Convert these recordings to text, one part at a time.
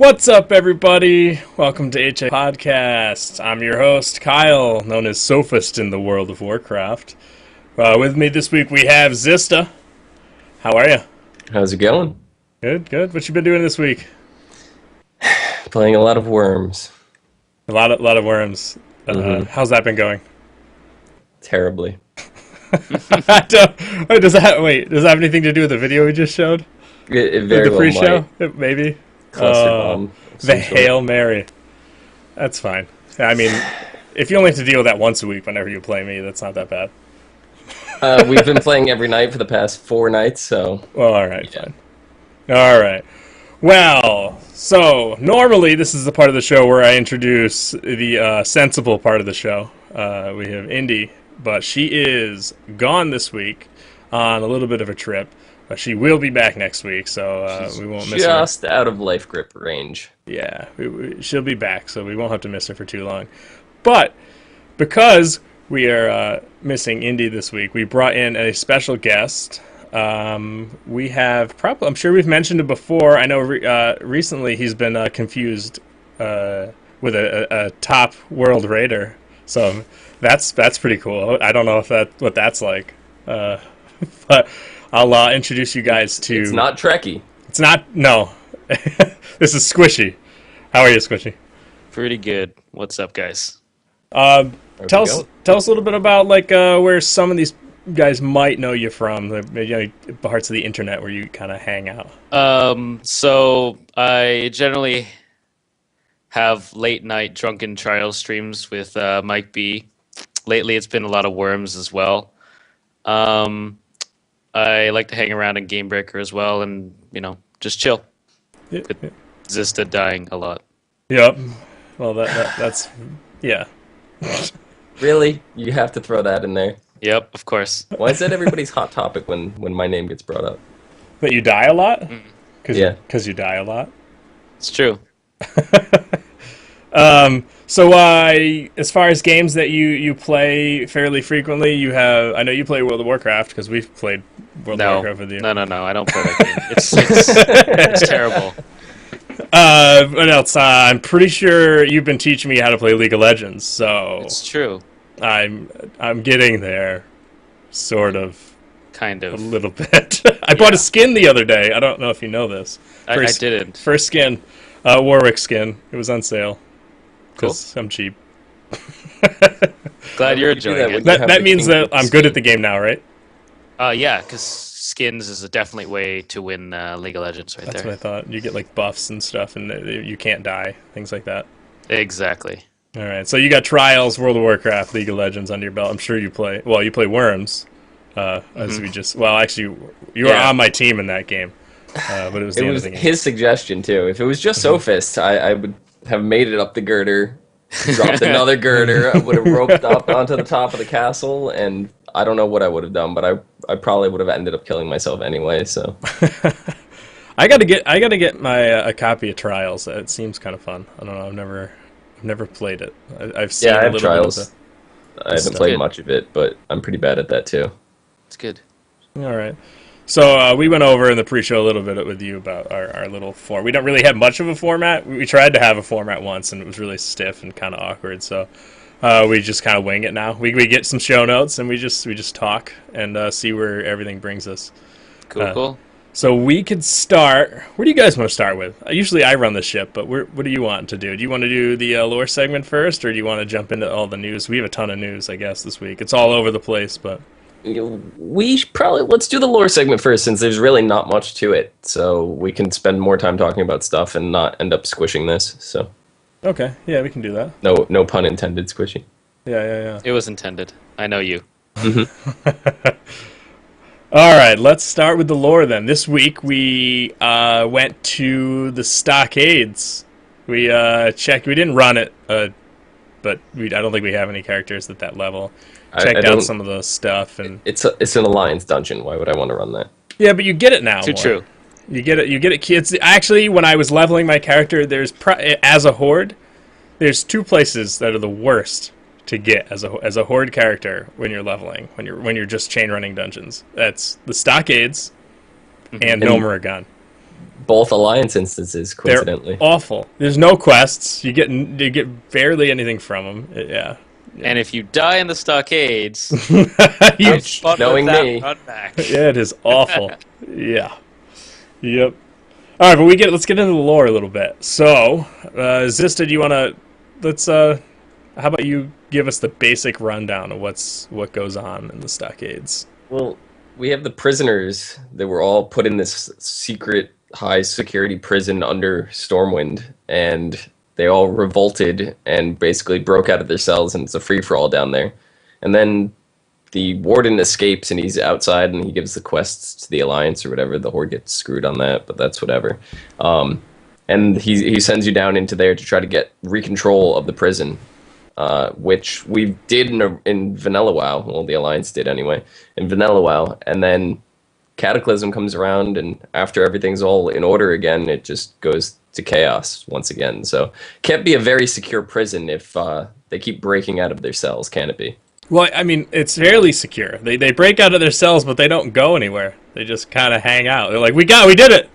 What's up, everybody? Welcome to HA Podcast. I'm your host, Kyle, known as Sophist in the world of Warcraft. With me this week, we have Xizta. How are you? How's it going? Good, good. What you been doing this week? Playing a lot of worms. A lot of worms. How's that been going? Terribly. Does that have anything to do with the video we just showed? It very the well pre-show? might. Maybe. Cluster bomb. The Hail Mary. That's fine. I mean, if you only have to deal with that once a week whenever you play me, that's not that bad. We've been playing every night for the past 4 nights, so... Well, alright, fine. Alright. Well, so, normally this is the part of the show where I introduce the sensible part of the show. We have Indy, but she is gone this week on a little bit of a trip. But she will be back next week, so we won't miss her. Just out of life grip range. Yeah, she'll be back, so we won't have to miss her for too long. But because we are missing Indy this week, we brought in a special guest. We have probably, I'm sure we've mentioned it before. I know recently he's been confused with a top world raider, so that's pretty cool. I don't know if what that's like, but I'll introduce you guys to... It's not Trekkie. It's not... No. This is Squishei. How are you, Squishei? Pretty good. What's up, guys? Tell us a little bit about where some of these guys might know you from, parts of the internet where you kind of hang out. So I generally have late night drunken trial streams with Mike B. Lately, it's been a lot of worms as well. I like to hang around in Gamebreaker as well, and just chill. Yeah. With Xizta dying a lot. Yep. Well, that's yeah. Really? You have to throw that in there? Yep, of course. Why is that everybody's hot topic when my name gets brought up? That you die a lot? Because you die a lot. It's true. So as far as games that you play fairly frequently, I know you play World of Warcraft, because we've played World of Warcraft with you. No, I don't play that game. It's terrible. What else? I'm pretty sure you've been teaching me how to play League of Legends, so... It's true. I'm getting there, sort of. Kind of. A little bit. I bought a skin the other day. I don't know if you know this. I didn't. First skin, Warwick skin. It was on sale. Because I'm cheap. Glad you're enjoying it. That means that I'm good at the game now, right? Yeah, because skins is a definite way to win League of Legends right there. That's what I thought. You get buffs and stuff, and you can't die. Things like that. Exactly. All right. So you got Trials, World of Warcraft, League of Legends under your belt. I'm sure you play... Well, you play Worms. As we just... Well, actually, you were on my team in that game. But it was the end of the game. His suggestion, too. If it was just Sophist, I would have made it up the girder, dropped another girder, I would have roped up onto the top of the castle, and I don't know what I would have done, but I probably would have ended up killing myself anyway, so... I gotta get my a copy of Trials. It seems kind of fun. I don't know, I've never played it. I've seen I have a little Trials. bit of I haven't played much of it, but I'm pretty bad at that, too. It's good. All right. So we went over in the pre-show a little bit with you about our little form. We don't really have much of a format. We tried to have a format once, and it was really stiff and kind of awkward. So we just kind of wing it now. We get some show notes, and we just talk and see where everything brings us. Cool. So we could start... Where do you guys want to start with? Usually I run the ship, but what do you want to do? Do you want to do the lore segment first, or do you want to jump into all the news? We have a ton of news, I guess, this week. It's all over the place, but... Let's do the lore segment first, since there's really not much to it, so we can spend more time talking about stuff and not end up squishing this. So okay, yeah, we can do that. No pun intended, Squishy. Yeah. It was intended. I know you. All right, let's start with the lore then. This week we went to the Stockades. We checked. We didn't run it, but I don't think we have any characters at that level. Checked out some of the stuff, and it's an alliance dungeon. Why would I want to run that? Yeah, but you get it now. Too true. You get it. Kids. Actually, when I was leveling my character, as a horde, there's 2 places that are the worst to get as a horde character when you're leveling, when you're just chain running dungeons. That's the Stockades and Nomuragan. both Alliance instances, They're coincidentally. awful. There's no quests. You get barely anything from them. Yeah. And if you die in the Stockades, You- have fun Knowing with that me. run back. yeah, it is awful. Yeah. Yep. All right, but let's get into the lore a little bit. So, Xizta, do you want to how about you give us the basic rundown of what goes on in the Stockades? Well, we have the prisoners that were all put in this secret high security prison under Stormwind, and they all revolted and basically broke out of their cells, and it's a free-for-all down there. And then the warden escapes, and he's outside, and he gives the quests to the Alliance or whatever. The Horde gets screwed on that, but that's whatever. And he sends you down into there to try to get recontrol of the prison, which we did in Vanilla WoW. Well, the Alliance did anyway, in Vanilla WoW. And then Cataclysm comes around, and after everything's all in order again, it just goes to chaos once again. So can't be a very secure prison if they keep breaking out of their cells, can it be? Well, I mean, it's fairly secure. They break out of their cells, but they don't go anywhere. They just kind of hang out. They're like, we did it.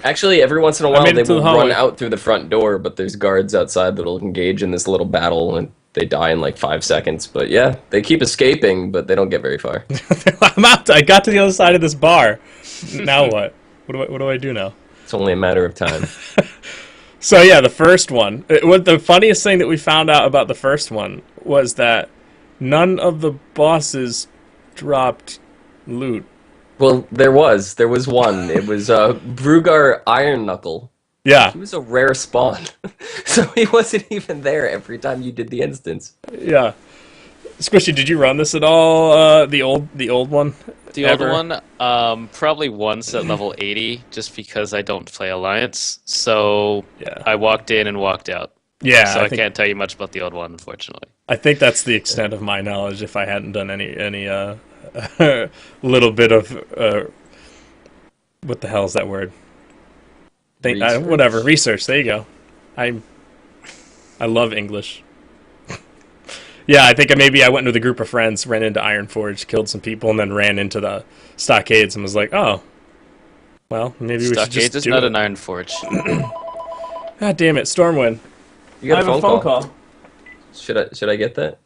Actually, every once in a while, made they it to will the hallway. run out through the front door, but there's guards outside that'll engage in this little battle, and they die in like 5 seconds. But yeah, they keep escaping, but they don't get very far. I'm out. I got to the other side of this bar. Now what? What do I do now? It's only a matter of time. So yeah, the first one. The funniest thing that we found out about the first one was that none of the bosses dropped loot. Well, there was one. It was Brugar Iron Knuckle. Yeah, He was a rare spawn, so he wasn't even there every time you did the instance. yeah. Squishy, did you run this at all? The old one. The Ever? old one, probably once at level 80, just because I don't play Alliance. So Yeah. I walked in and walked out. Yeah, So I think, can't tell you much about the old one, unfortunately. I think that's the extent of my knowledge. If I hadn't done any little bit of what the hell is that word? Whatever research. There you go. I love English. Yeah, I think maybe I went with a group of friends, ran into Ironforge, killed some people, and then ran into the Stockades and was like, oh, well, maybe we should Stockades just is do not it. an Iron Forge. God damn it, Stormwind. You got I have a phone call. Should I get that?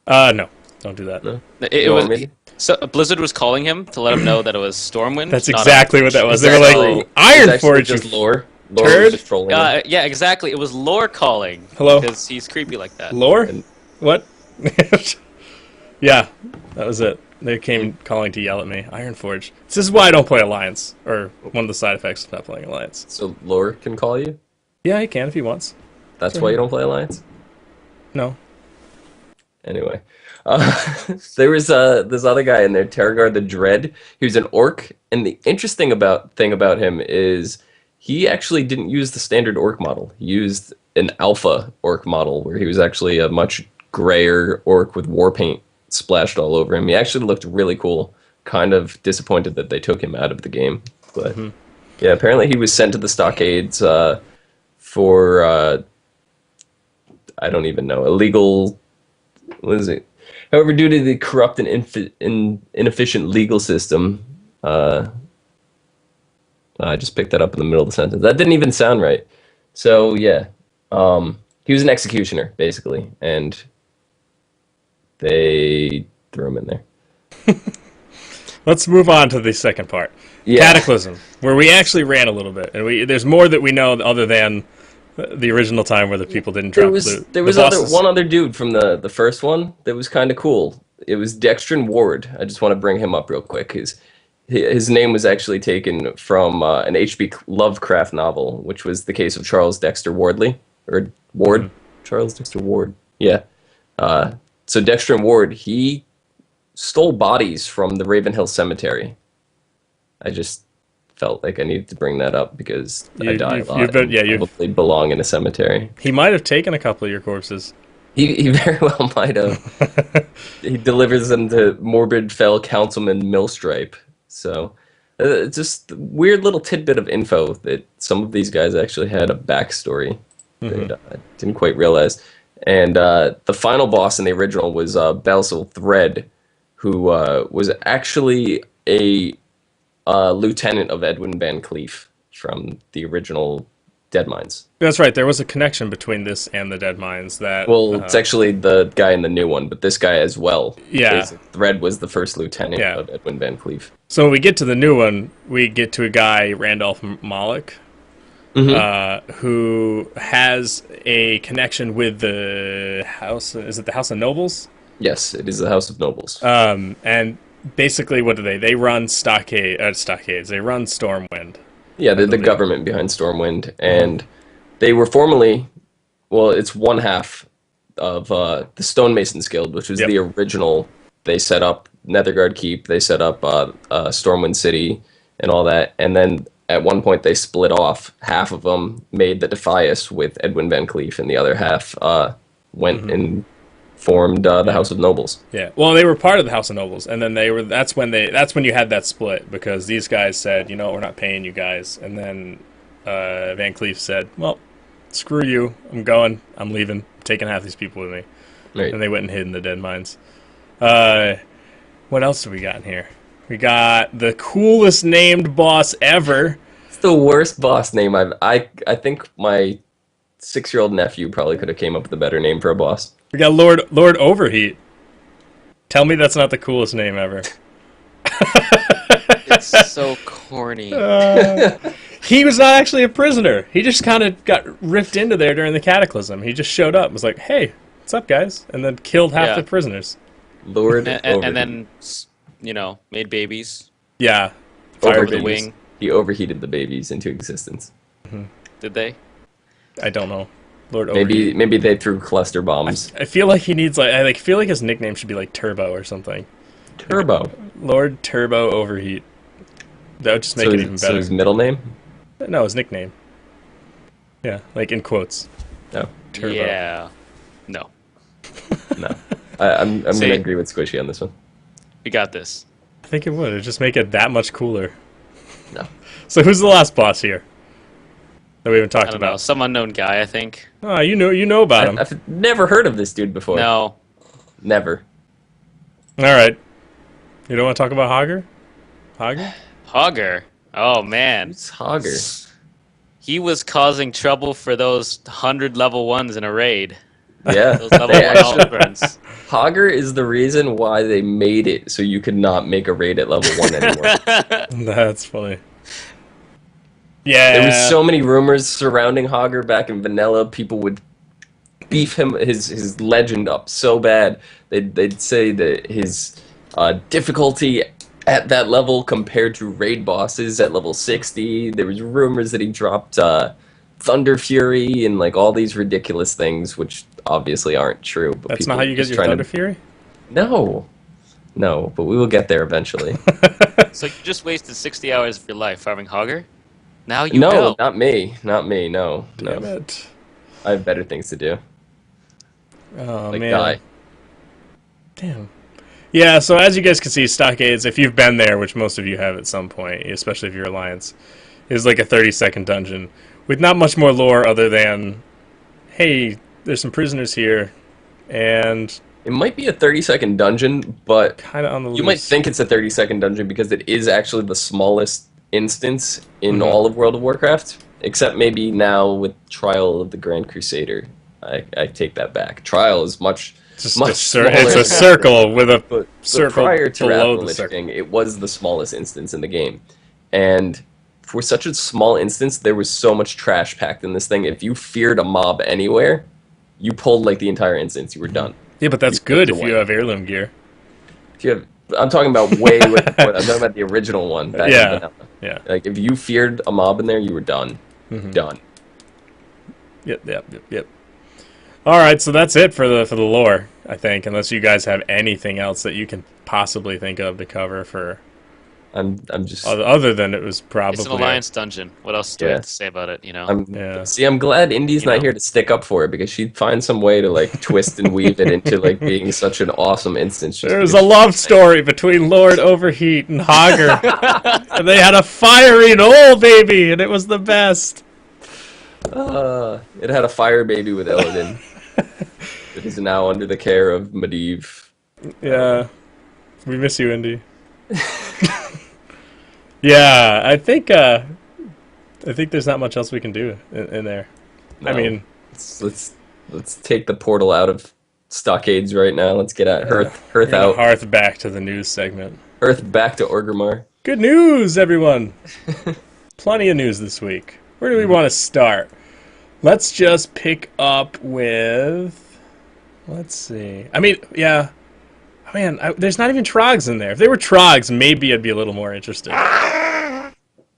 No, don't do that. No. It You was want me to? so Blizzard was calling him to let him know that it was Stormwind. That's not exactly what that was. They were Actually- like, it's actually Ironforge, just you lore. Lore turd? was just trolling him. Yeah, exactly. It was Lore calling. Hello? Because he's creepy like that. lore? And- What? Yeah, that was it. They came calling to yell at me. Ironforge. This is why I don't play Alliance, or one of the side effects of not playing Alliance. So lore can call you? Yeah, he can if he wants. That's why you don't play Alliance? No. Anyway. There was this other guy in there, Terragar the Dread. He was an orc, and the interesting thing about him is he actually didn't use the standard orc model. He used an alpha orc model, where he was actually a much grayer orc with war paint splashed all over him. He actually looked really cool. Kind of disappointed that they took him out of the game. But yeah, apparently he was sent to the Stockades for I don't even know, illegal. What is it? However, due to the corrupt and inefficient legal system, I just picked that up in the middle of the sentence. That didn't even sound right. So yeah, he was an executioner basically, and they threw him in there. Let's move on to the second part. Yeah. Cataclysm, where we actually ran a little bit, and there's more that we know other than the original time where the people didn't drop loot. There was one other dude from the first one that was kind of cool. It was Dextrin Ward. I just want to bring him up real quick. His name was actually taken from an H.P. Lovecraft novel, which was the case of Charles Dexter Wardley. Or Ward? Mm-hmm. Charles Dexter Ward. Yeah. So Dextrin Ward, he stole bodies from the Ravenhill Cemetery. I just felt like I needed to bring that up because I die a lot. You probably belong in a cemetery. He might have taken a couple of your corpses. He very well might have. He delivers them to Morbid Fell Councilman Millstripe. So, just weird little tidbit of info that some of these guys actually had a backstory that I didn't quite realize. And the final boss in the original was Basil Thread, who was actually a lieutenant of Edwin Van Cleef from the original Dead Mines. That's right. There was a connection between this and the Dead Mines. That Well, it's actually the guy in the new one, but this guy as well. Yeah. Thread was the first lieutenant Yeah. of Edwin Van Cleef. So when we get to the new one, we get to a guy, Randolph Malik, who has a connection with the house. Is it the House of Nobles? Yes, it is the House of Nobles. And basically, what do they? They run Stockades. They run Stormwind. Yeah, they're the government behind Stormwind, and they were formerly, well, it's one half of the Stonemasons Guild, which was the original. They set up Netherguard Keep, they set up Stormwind City, and all that, and then at one point they split off. Half of them made the Defias with Edwin Van Cleef, and the other half went and formed the House of Nobles. Yeah. Well, they were part of the House of Nobles, and then that's when you had that split, because these guys said, we're not paying you guys, and then Van Cleef said, well, screw you, I'm going, I'm leaving, I'm taking half these people with me. Right. And they went and hid in the Dead Mines. What else do we got in here? We got the coolest named boss ever. It's the worst boss name I think my 6-year-old nephew probably could have came up with a better name for a boss. We got Lord Overheat. Tell me that's not the coolest name ever. It's so corny. He was not actually a prisoner. He just kind of got ripped into there during the Cataclysm. He just showed up and was like, hey, what's up, guys? And then killed half the prisoners. Lord and then, made babies. Yeah. Fire the wing. He overheated the babies into existence. Did they? I don't know. Lord Overheat. Maybe they threw cluster bombs. I feel like he needs I feel like his nickname should be like Turbo or something. Turbo. Lord Turbo Overheat. That would just make it even better. So his middle name? No, his nickname. Yeah, like in quotes. No. Turbo. Yeah. No. No. I'm going to agree with Squishei on this one. We got this. I think it would. It'd just make it that much cooler. No. So who's the last boss here that we haven't talked I don't know. about? Some unknown guy, I think. Oh, you know about him. I've never heard of this dude before. No. Never. All right. You don't want to talk about Hogger? Hogger? Hogger. Oh, man. It's Hogger. He was causing trouble for those 100 level 1s in a raid. Yeah. Those level 1 Alterburns. Hogger is the reason why they made it so you could not make a raid at level 1 anymore. That's funny. Yeah. There was so many rumors surrounding Hogger back in vanilla. People would beef his legend up so bad. They'd say that his difficulty at that level compared to raid bosses at level 60. There was rumors that he dropped Thunder Fury and like all these ridiculous things, which obviously aren't true. But That's not how you get your Thunder Fury? No, but we will get there eventually. So you just wasted 60 hours of your life farming Hogger? Now you know. No, not me. No. Damn it. I have better things to do. Oh, Like man. die. Damn. Yeah, so as you guys can see, Stockades, if you've been there, which most of you have at some point, especially if you're Alliance, is like a 30-second dungeon with not much more lore other than, hey, there's some prisoners here, and It might be a 30-second dungeon, but kind of on the you might think it's a 30-second dungeon because it is actually the smallest instance in all of World of Warcraft, except maybe now with Trial of the Grand Crusader. I take that back. Trial is much smaller. it's a circle with a But circle prior to below Wrath of the the Lich circle. King, it was the smallest instance in the game. And for such a small instance, there was so much trash packed in this thing. If you feared a mob anywhere, you pulled like the entire instance. You were done. Yeah, but that's You good picked if a you win. have heirloom gear. If you have, I'm talking about way before. I'm talking about the original one. Back in Yeah. vanilla. Yeah. Like if you feared a mob in there, you were done. Done. Yep. All right, so that's it for the lore, I think, unless you guys have anything else that you can possibly think of to cover for. I'm just. Other than it was probably It's an Alliance dungeon. What else do we have to say about it, I'm glad Indy's You not know. here to stick up for it because she'd find some way to like twist and weave it into like being such an awesome instance. just There was because a love story between Lord Overheat and Hogger, and they had a fiery old baby, and it was the best. It had a fire baby with Eladin. It is now under the care of Medivh. Yeah, we miss you, Indy. Yeah, I think I think there's not much else we can do in there. No. I mean, let's take the portal out of Stockades right now. Let's get at Hearth we're gonna out. hearth back to the news segment. Hearth back to Orgrimmar. Good news, everyone! Plenty of news this week. Where do we want to start? Let's just pick up with... Let's see. I mean, yeah. Man, there's not even Trogs in there. If they were Trogs, maybe I'd be a little more interested.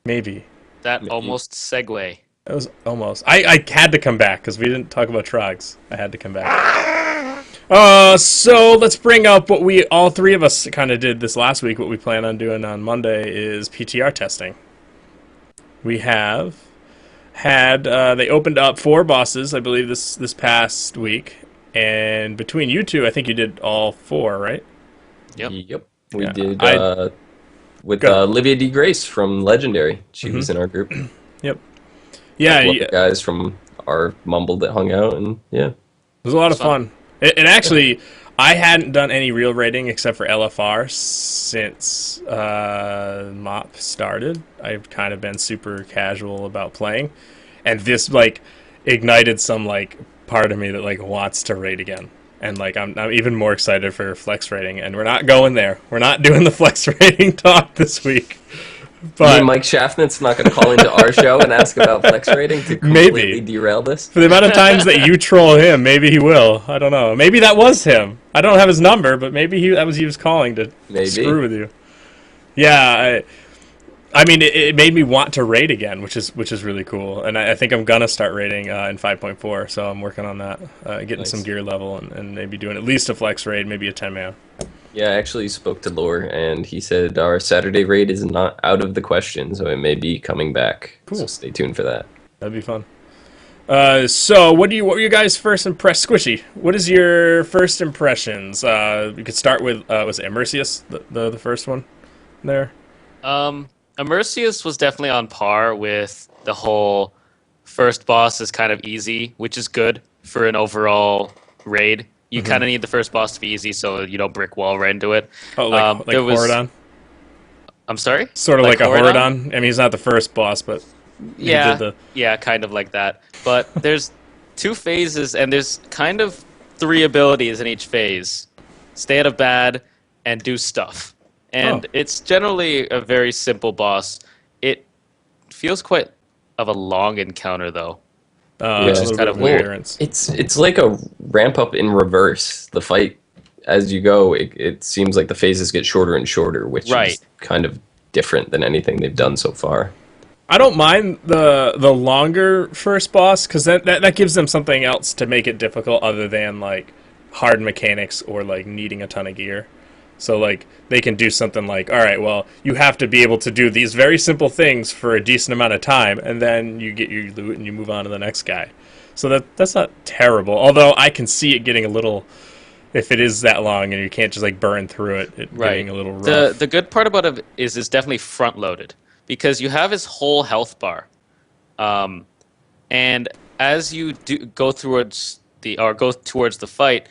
Maybe. That almost segue. It was almost. I had to come back because we didn't talk about Trogs. I had to come back. So let's bring up what all three of us kind of did this last week. What we plan on doing on Monday is PTR testing. We have had, they opened up 4 bosses, I believe, this past week. And between you two, I think you did all 4, right? Yep. We Yeah, did with Go. Livia D. Grace from Legendary. She was in our group. Yep. Yeah, Couple of the guys from our Mumble that hung out, and yeah. it was a lot of fun. And actually, I hadn't done any real raiding except for LFR since MOP started. I've kind of been super casual about playing. And this, like, ignited some, like, part of me that, like, wants to raid again. And, like, I'm even more excited for flex raiding. And we're not going there. We're not doing the flex raiding talk this week. But Mike Schaffnet's not going to call into our show and ask about flex rating to completely derail this? for the amount of times that you troll him, maybe he will. I don't know. Maybe that was him. I don't have his number, but maybe he was calling to screw with you. Yeah, I mean, it made me want to raid again, which is really cool. And I think I'm gonna start raiding in 5.4, so I'm working on that, getting some gear level and maybe doing at least a flex raid, maybe a 10-man. Yeah, I actually spoke to Lore, and he said our Saturday raid is not out of the question, so it may be coming back. Cool. So stay tuned for that. That'd be fun. So what were your guys' first Squishy, what is your first impressions? We could start with was it Immersius, the first one there? Immersius was definitely on par with the whole first boss is kind of easy, which is good for an overall raid. You kind of need the first boss to be easy so you don't brick wall right into it. Oh, like Horadon? I'm sorry? Sort of like a Horadon? I mean, he's not the first boss, but... Yeah, kind of like that. But there's 2 phases, and there's kind of 3 abilities in each phase. Stay out of bad, and do stuff. And it's generally a very simple boss. It feels quite of a long encounter, though. Which is kind of weird. It's like a ramp up in reverse. The fight, as you go, it seems like the phases get shorter and shorter, which is kind of different than anything they've done so far. I don't mind the longer first boss, because that gives them something else to make it difficult other than, like, hard mechanics or, like, needing a ton of gear. So, like, they can do something like, all right, well, you have to be able to do these very simple things for a decent amount of time, and then you get your loot and you move on to the next guy. So that's not terrible. Although I can see it getting a little, if it is that long and you can't just, like, burn through it, getting a little rough. The good part about it is it's definitely front-loaded, because you have his whole health bar. And as you go towards the fight,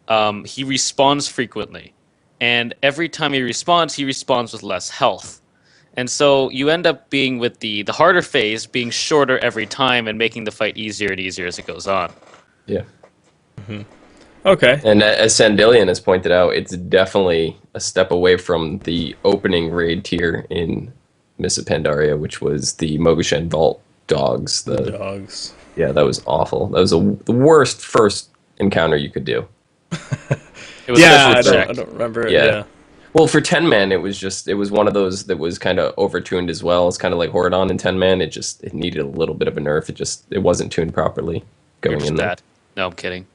he respawns frequently. And every time he respawns with less health. And so you end up being with the harder phase being shorter every time and making the fight easier and easier as it goes on. Yeah. Mm-hmm. Okay. And as Sandillion has pointed out, it's definitely a step away from the opening raid tier in Miss of Pandaria, which was the Mogushen Vault dogs. The dogs. Yeah, that was awful. That was the worst first encounter you could do. I don't remember it. Yeah. Well, for 10-man, it was one of those that was kind of overtuned as well. It's kind of like Horadon in 10-man. It needed a little bit of a nerf. It wasn't tuned properly going in there. No, I'm kidding.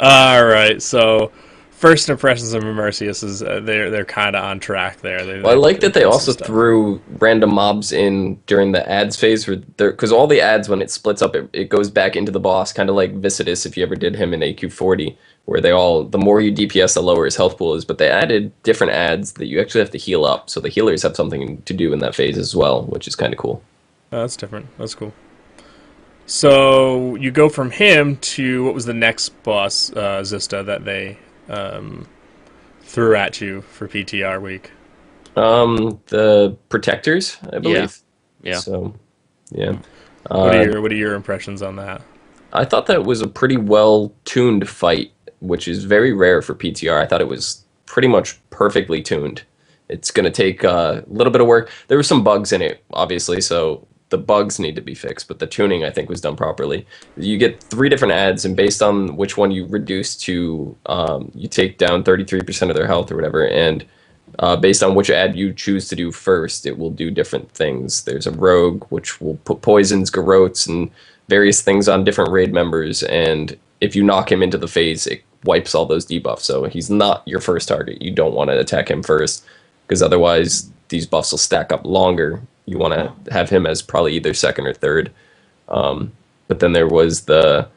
All right, so first impressions of Immersius is they're kind of on track there. I like that they also threw random mobs in during the ads phase, because all the ads, when it splits up, it goes back into the boss, kind of like Visitus if you ever did him in AQ40, where the more you DPS, the lower his health pool is. But they added different ads that you actually have to heal up, so the healers have something to do in that phase as well, which is kind of cool. Oh, that's different. That's cool. So you go from him to, what was the next boss, Xizta, that they threw at you for PTR week? The protectors, I believe. Yeah. So, yeah. What are your impressions on that? I thought that was a pretty well-tuned fight, which is very rare for PTR. I thought it was pretty much perfectly tuned. It's going to take a little bit of work. There were some bugs in it, obviously, so the bugs need to be fixed, but the tuning, I think, was done properly. You get 3 different ads, and based on which one you reduce to, you take down 33% of their health or whatever, and based on which ad you choose to do first, it will do different things. There's a rogue, which will put poisons, garrotes, and various things on different raid members, and if you knock him into the phase, it wipes all those debuffs. So he's not your first target. You don't want to attack him first, because otherwise these buffs will stack up longer. You want to have him as probably either second or third. But then there was the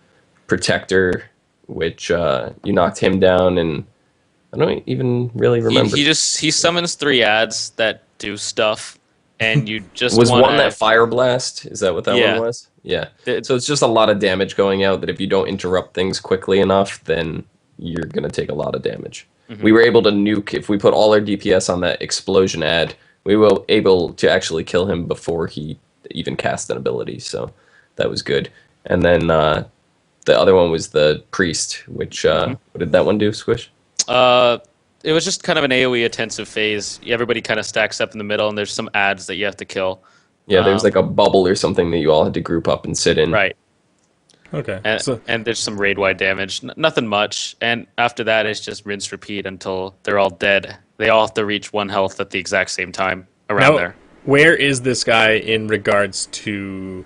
Protector, which you knocked him down, and I don't even really remember. He summons 3 ads that do stuff, and you just was wanna... one that Fire Blast? Is that what that one was? Yeah. So it's just a lot of damage going out that if you don't interrupt things quickly enough, then you're going to take a lot of damage. Mm-hmm. We were able to nuke, if we put all our DPS on that explosion ad, we were able to actually kill him before he even cast an ability, so that was good. And then the other one was the Priest, which, what did that one do, Squish? It was just kind of an AoE intensive phase. Everybody kind of stacks up in the middle, and there's some ads that you have to kill. Yeah, there's like a bubble or something that you all had to group up and sit in. Right. Okay. And there's some raid-wide damage. Nothing much. And after that, it's just rinse, repeat until they're all dead. They all have to reach 1 health at the exact same time around there. Where is this guy in regards to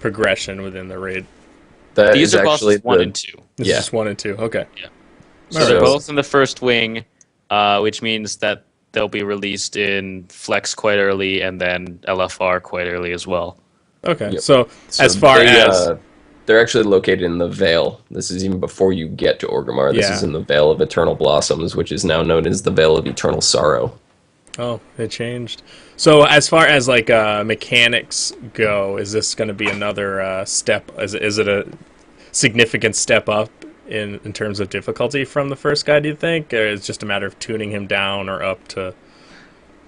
progression within the raid? These are bosses 1 and 2. This is just 1 and 2. Okay. Yeah. So they're both in the first wing, which means that they'll be released in Flex quite early and then LFR quite early as well. Okay. Yep. So as far as... they're actually located in the Vale. This is even before you get to Orgrimmar. This is in the Vale of Eternal Blossoms, which is now known as the Vale of Eternal Sorrow. Oh, it changed. So as far as like mechanics go, is this going to be another step? Is it a significant step up in terms of difficulty from the first guy, do you think? Or is it just a matter of tuning him down or up to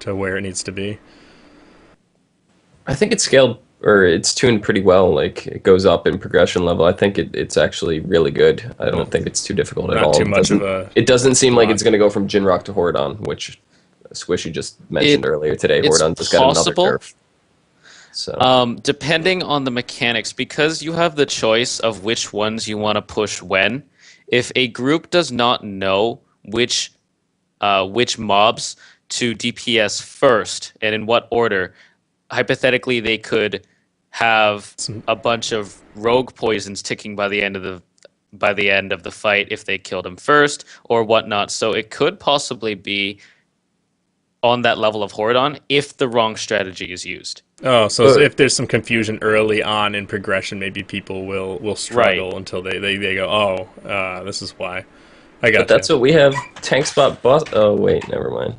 where it needs to be? I think it's scaled, or it's tuned pretty well. Like, it goes up in progression level. I think it's actually really good. I don't think it's too difficult at all. Not too much of a... It doesn't seem like it's going to go from Jinrock to Hordon, which Squishy just mentioned earlier today. Hordon just got another nerf. So. Depending on the mechanics, because you have the choice of which ones you want to push when, if a group does not know which mobs to DPS first and in what order, hypothetically they could have a bunch of rogue poisons ticking by the end of the fight if they killed him first or whatnot. So it could possibly be on that level of Hordon if the wrong strategy is used. Oh, so if there's some confusion early on in progression, maybe people will struggle until they go, this is why. I got. But that's what we have. Tank spot boss. Oh wait, never mind.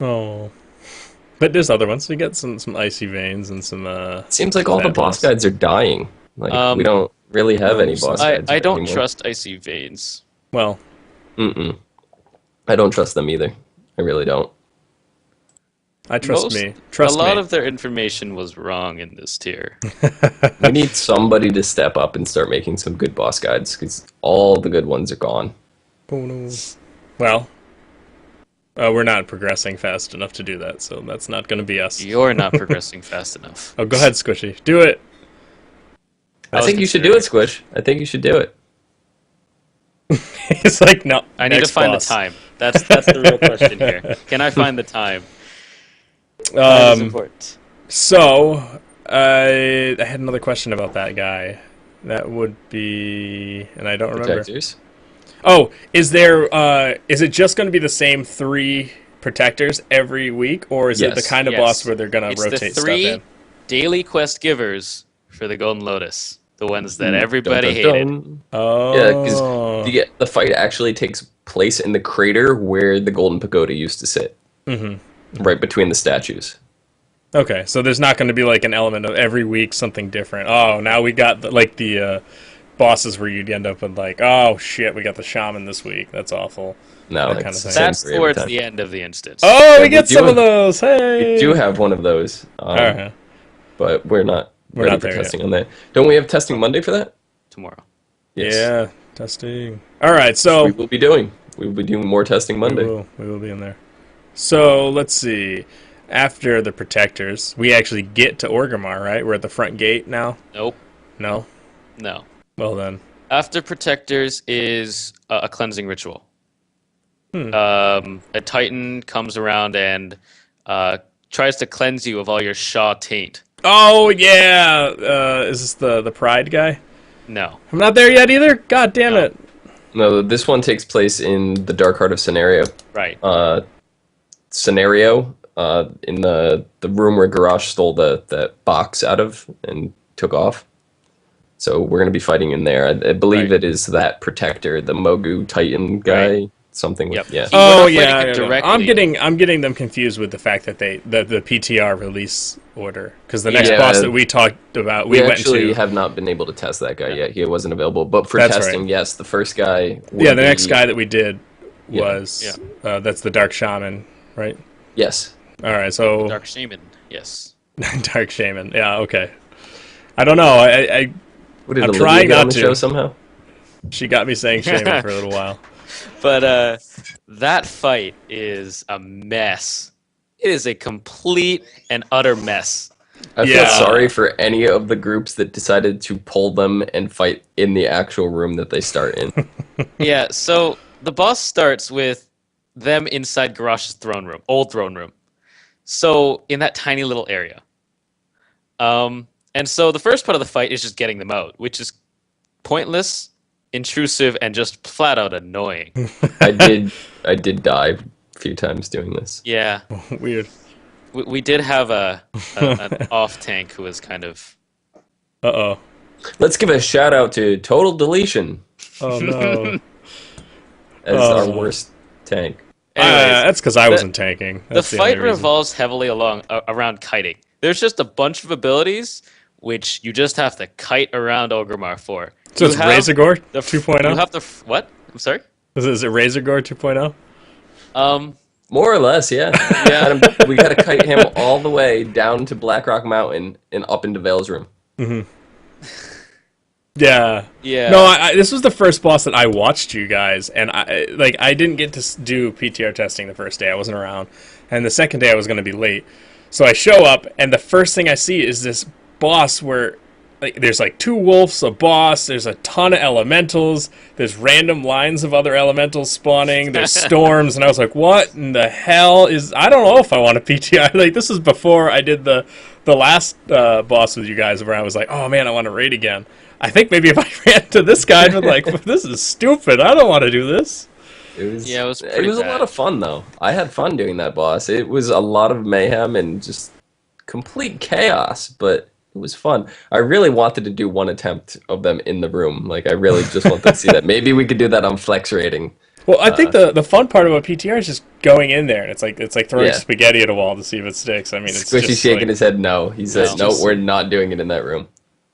Oh, but there's other ones. We got some icy veins and some. Seems like all the boss guides are dying. Like we don't really have any boss guides. I don't trust icy veins. Well, I don't trust them either. I really don't. I trust me. A lot of their information was wrong in this tier. We need somebody to step up and start making some good boss guides, because all the good ones are gone. Well, we're not progressing fast enough to do that, so that's not going to be us. You're not progressing fast enough. Oh, go ahead, Squishy. Do it. I think you should do it, Squish. I think you should do it. It's like, no. I need to find the time. That's the real question here. Can I find the time? That is important. So, I had another question about that guy. That would be, and I don't remember. Protectors. Oh, is it just going to be the same 3 protectors every week, or is it the kind of boss where they're going to rotate stuff in? It's the 3 daily quest givers for the Golden Lotus, the ones that everybody hated. Oh, yeah, because the fight actually takes place in the crater where the Golden Pagoda used to sit. Right between the statues. Okay, so there's not going to be like an element of every week something different. Oh, now we got the bosses where you'd end up with like, oh shit, we got the shaman this week. That's awful. No, That kind of it's thing. the same That's for every towards time. the end of the instance. Oh, we we get do some of have- those. Hey, We do have one of those, Uh-huh. but we're not We're ready not for there yet. testing on that. Don't we have testing Monday for that? Tomorrow. Yes. Yeah, testing. All right, We so will be doing. We will be doing more testing Monday. we will be in there. So let's see. After the protectors, we actually get to Orgrimmar, right? We're at the front gate now. Nope. No. No. Well then. After Protectors is a cleansing ritual. Hmm. A Titan comes around and tries to cleanse you of all your Shaw taint. Oh yeah. Is this the Pride guy? No. I'm not there yet either. God damn No. it. No, this one takes place in the Dark Heart of Scenario. Right. In the room where Garrosh stole that box out of and took off. So we're going to be fighting in there. I believe Right. it is that Protector, the Mogu Titan guy, Right. something with, Yep. yeah. We're Oh not yeah, fighting it yeah, yeah. directly. I'm getting them confused with the fact that the PTR release order, because the next Yeah. boss that we talked about, We we went actually to. have not been able to test that guy yet. He wasn't available. But for That's testing, right. yes, the first guy would Yeah, the next be- guy that we did Yeah. was that's the Dark Shaman, right? Yes. All right, so Dark Shaman. Yes. Dark Shaman. Yeah, okay. I don't know. I What, did I'm Olivia trying get on not the to. show somehow? she got me saying Shaman for a little while. But that fight is a mess. It is a complete and utter mess. I feel Yeah. sorry for any of the groups that decided to pull them and fight in the actual room that they start in. Yeah, so the boss starts with them inside Garrosh's throne room, old throne room. So in that tiny little area. And so the first part of the fight is just getting them out, which is pointless, intrusive, and just flat out annoying. I did die a few times doing this. Yeah, Weird. we did have an off tank who was kind of. Uh-oh. Let's give a shout out to Total Deletion Oh no. as our worst tank. Anyways, That's because I wasn't tanking. the That's fight only reason. revolves heavily around kiting. There's just a bunch of abilities which you just have to kite around Orgrimmar for. So it's Razorgore 2.0? You have to what? I'm sorry. Is it Razorgore 2.0? More or less, yeah. We gotta kite him all the way down to Blackrock Mountain and up into Vale's room. Yeah. Yeah. No, this was the first boss that I watched you guys, and I didn't get to do PTR testing the first day. I wasn't around, and the second day I was going to be late. So I show up, and the first thing I see is this boss where there's like 2 wolves, a boss, there's a ton of elementals, there's random lines of other elementals spawning, there's storms, and I was like, what in the hell is... I don't know if I want a PTR. Like, this is before I did the last boss with you guys, where I was like, oh man, I want to raid again. I think maybe if I ran to this guy, I'd be like, this is stupid, I don't want to do this. It was pretty a bad. lot of fun though. I had fun doing that boss. It was a lot of mayhem and just complete chaos, but it was fun. I really wanted to do one attempt of them in the room. Like I really just wanted to see that. Maybe we could do that on flex rating. Well, I think the fun part about PTR is just going in there, and it's like throwing Yeah. spaghetti at a wall to see if it sticks. I mean, it's Squishy just shaking like, his head no. He said, no, just- we're not doing it in that room.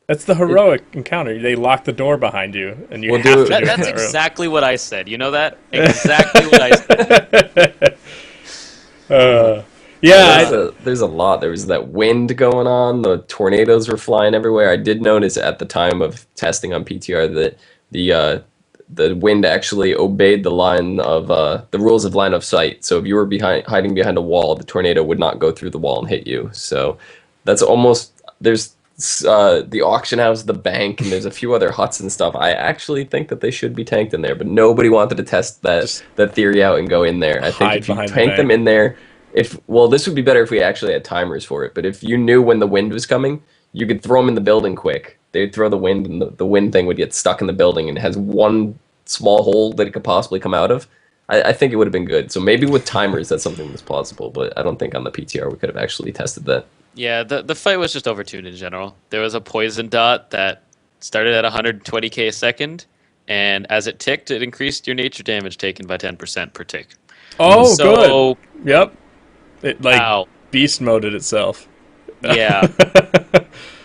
that's the heroic encounter. They lock the door behind you, and you We'll have do to it. do it That's in that room. exactly what I said. You know that? Exactly what I said. Yeah, There's a lot. There was that wind going on. The tornadoes were flying everywhere. I did notice at the time of testing on PTR that the wind actually obeyed the line of the rules of line of sight. So if you were hiding behind a wall, the tornado would not go through the wall and hit you. So that's almost there's the auction house, the bank, and there's a few other huts and stuff. I actually think that they should be tanked in there, but nobody wanted to test that theory out and go in there. I think hide if you behind the tank them bank. in there, this would be better if we actually had timers for it. But if you knew when the wind was coming, you could throw them in the building quick. They'd throw the wind, and the wind thing would get stuck in the building, and it has one small hole that it could possibly come out of. I think it would have been good. So maybe with timers, that's something that's possible. But I don't think on the PTR we could have actually tested that. Yeah, the fight was just overtuned in general. There was a poison dot that started at 120k a second, and as it ticked, it increased your nature damage taken by 10% per tick. Oh, So, good. Yep. It Ow. beast moded itself. Yeah.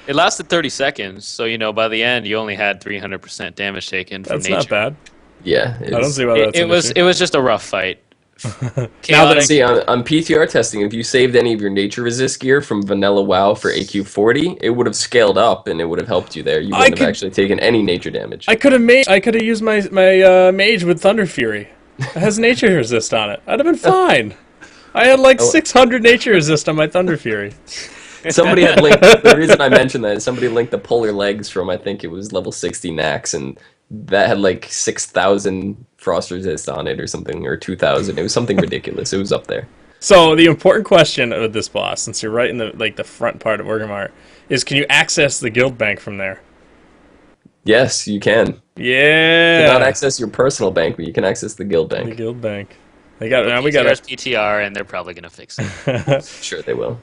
It lasted 30 seconds, so by the end you only had 300% damage taken from That's nature. not bad. Yeah, I don't see why that's an issue. It was just a rough fight. Now that see on PTR testing, if you saved any of your nature resist gear from Vanilla WoW for AQ40, it would have scaled up and it would have helped you there. You wouldn't have actually taken any nature damage. I could have used my mage with Thunder Fury. It has nature resist on it. I'd have been fine. I had like 600 nature resist on my Thunder Fury. Somebody had linked. The reason I mentioned that is somebody linked the polar legs from I think it was level 60 Nax, and that had like 6,000 frost resist on it or something, or 2,000. It was something ridiculous. It was up there. So the important question with this boss, since you're right in the front part of Orgrimmar, is can you access the guild bank from there? Yes, you can. Yeah. You cannot access your personal bank, but you can access the guild bank. The guild bank. We got PTR, and they're probably gonna fix it. Sure, they will.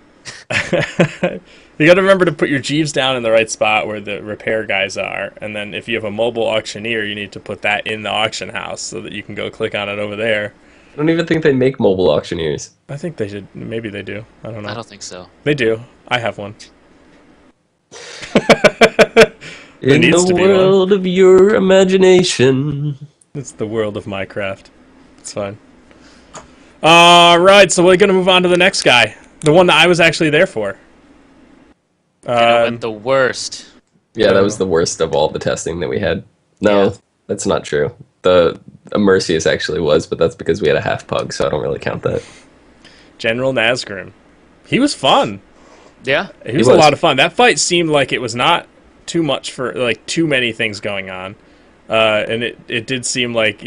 You got to remember to put your Jeeves down in the right spot where the repair guys are, and then if you have a mobile auctioneer, you need to put that in the auction house so that you can go click on it over there. I don't even think they make mobile auctioneers. I think they should. Maybe they do. I don't know. I don't think so. They do. I have one. In the world of your imagination. It's the world of Minecraft. It's fine. Alright, so we're going to move on to the next guy. The one that I was actually there for. Went the worst. Yeah, that was the worst of all the testing that we had. No, that's not true. The Immersius actually was, but that's because we had a half pug, so I don't really count that. General Nazgrim. He was fun. Yeah. He was a lot of fun. That fight seemed like it was not too much for, like, too many things going on. And it did seem like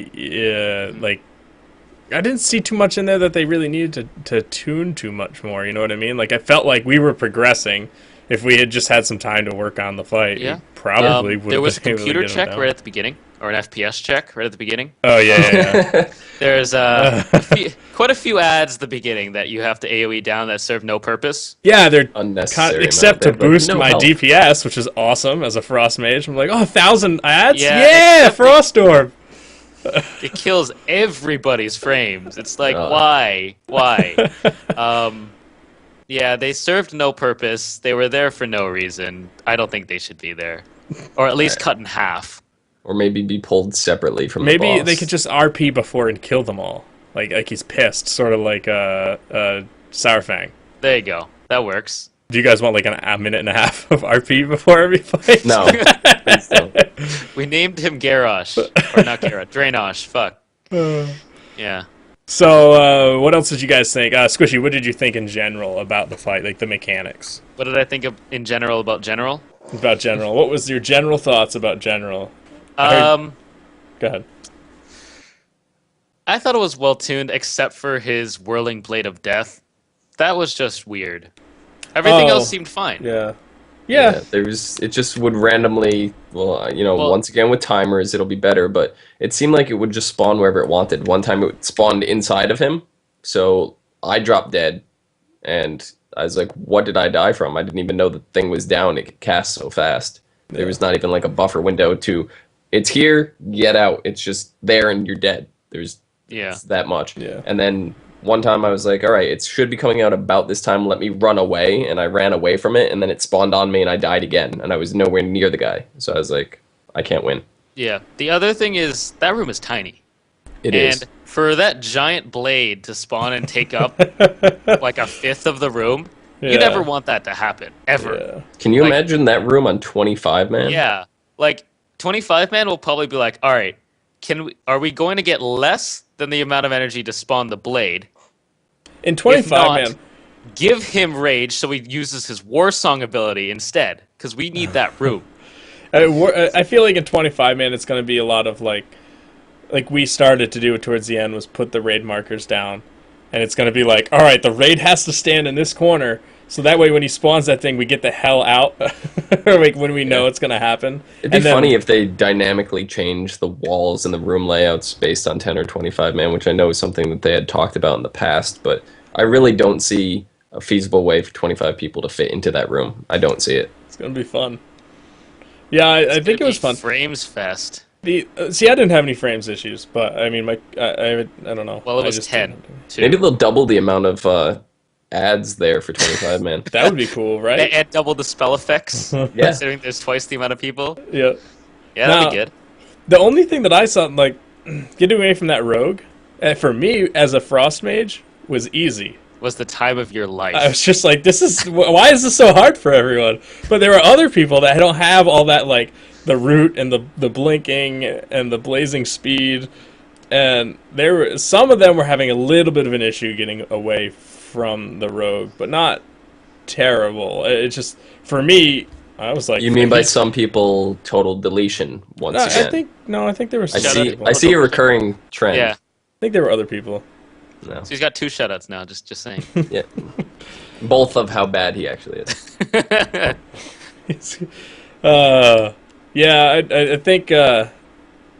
I didn't see too much in there that they really needed to tune too much more, you know what I mean? Like, I felt like we were progressing. If we had just had some time to work on the fight, we probably would have. There was a computer check right at the beginning, or an FPS check right at the beginning. Oh, yeah. There's quite a few ads at the beginning that you have to AoE down that serve no purpose. Yeah, they're unnecessary. Except to boost my DPS, which is awesome as a Frost Mage. I'm like, 1,000 ads? Yeah, Frost Orb! It kills everybody's frames. It's like, why? Yeah, they served no purpose. They were there for no reason. I don't think they should be there. Or at least cut in half. Or maybe be pulled separately from the boss. Maybe they could just RP before and kill them all. Like he's pissed, sort of like Sourfang. There you go. That works. Do you guys want like a minute and a half of RP before every fight? No. Please don't. We named him Garrosh. Or not Garrosh, Draenosh. Fuck. Yeah. So, what else did you guys think? Squishy, what did you think in general about the fight, like the mechanics? What did I think in general about General? About General. What was your general thoughts about General? Go ahead. I thought it was well tuned, except for his whirling blade of death. That was just weird. Everything else seemed fine. Yeah. It just would randomly, once again with timers, it'll be better, but it seemed like it would just spawn wherever it wanted. One time it spawned inside of him, so I dropped dead, and I was like, what did I die from? I didn't even know the thing was down. It could cast so fast. Yeah. There was not even like a buffer window to, it's here, get out. It's just there and you're dead. There's that much. Yeah. And then one time I was like, all right, it should be coming out about this time. Let me run away. And I ran away from it. And then it spawned on me and I died again. And I was nowhere near the guy. So I was like, I can't win. Yeah. The other thing is that room is tiny. It is. And for that giant blade to spawn and take up like a fifth of the room, you never want that to happen. Ever. Yeah. Can you imagine that room on 25 man? Yeah. Like 25 man will probably be like, all right, are we going to get less than the amount of energy to spawn the blade? In 25 man, give him rage so he uses his war song ability instead, because we need that room. I feel like in 25 man, it's going to be a lot of like we started to do it towards the end was put the raid markers down, and it's going to be like, all right, the raid has to stand in this corner, so that way when he spawns that thing, we get the hell out, or like when we know it's going to happen. It'd be funny if they dynamically change the walls and the room layouts based on 10 or 25 man, which I know is something that they had talked about in the past, but I really don't see a feasible way for 25 people to fit into that room. I don't see it. It's going to be fun. Yeah, I think it was fun. Frames fest. See, I didn't have any frames issues, but I mean, I don't know. Well, it was 10. Maybe they'll double the amount of ads there for 25, man. That would be cool, right? And double the spell effects. Yeah. Considering there's twice the amount of people. Yeah. Yeah, Now, that'd be good. The only thing that I saw, like, getting away from that rogue, for me as a frost mage, was easy. Was the time of your life. I was just like, why is this so hard for everyone? But there were other people that don't have all that, like, the root and the blinking and the blazing speed. And some of them were having a little bit of an issue getting away from the rogue, but not terrible. It's just, for me, I was like... You mean by some people, total deletion once again? I think there were some people. I see a recurring trend. Yeah. I think there were other people. No. So he's got 2 shutouts now, just saying. Yeah. Both of how bad he actually is. Yeah, I think...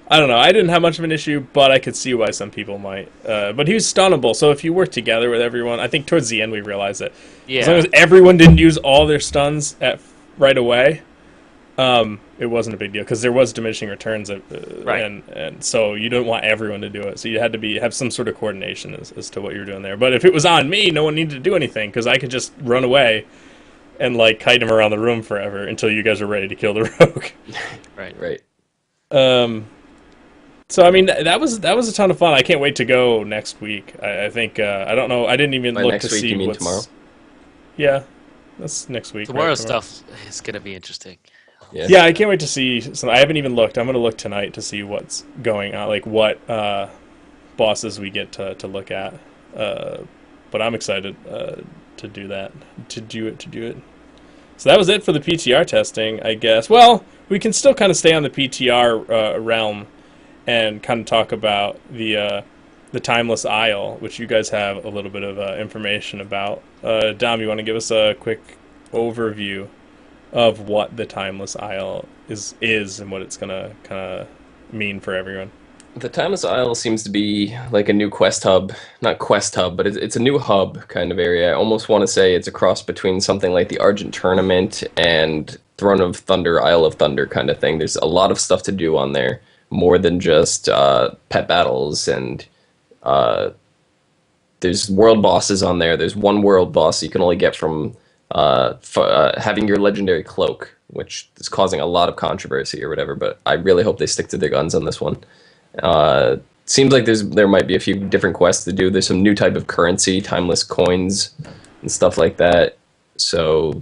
I don't know. I didn't have much of an issue, but I could see why some people might. But he was stunnable, so if you work together with everyone, I think towards the end we realized that as long as everyone didn't use all their stuns right away, it wasn't a big deal because there was diminishing returns, right. and so you don't want everyone to do it. So you had to have some sort of coordination as to what you were doing there. But if it was on me, no one needed to do anything because I could just run away and like kite him around the room forever until you guys are ready to kill the rogue. Right. So I mean that was a ton of fun. I can't wait to go next week. I think I don't know. I didn't even look to see what's tomorrow. Yeah, that's next week. Tomorrow's stuff is gonna be interesting. Yeah, I can't wait to see some. I haven't even looked. I'm gonna look tonight to see what's going on, like what bosses we get to look at. But I'm excited to do that. To do it. So that was it for the PTR testing, I guess. Well, we can still kind of stay on the PTR realm and kind of talk about the Timeless Isle, which you guys have a little bit of information about. Dom, you want to give us a quick overview of what the Timeless Isle is and what it's going to kind of mean for everyone? The Timeless Isle seems to be like a new quest hub. Not quest hub, but it's a new hub kind of area. I almost want to say it's a cross between something like the Argent Tournament and Throne of Thunder, Isle of Thunder kind of thing. There's a lot of stuff to do on there. More than just pet battles, and there's world bosses on there. There's one world boss you can only get from having your legendary cloak, which is causing a lot of controversy or whatever, but I really hope they stick to their guns on this one. Seems like there might be a few different quests to do. There's some new type of currency, timeless coins, and stuff like that. So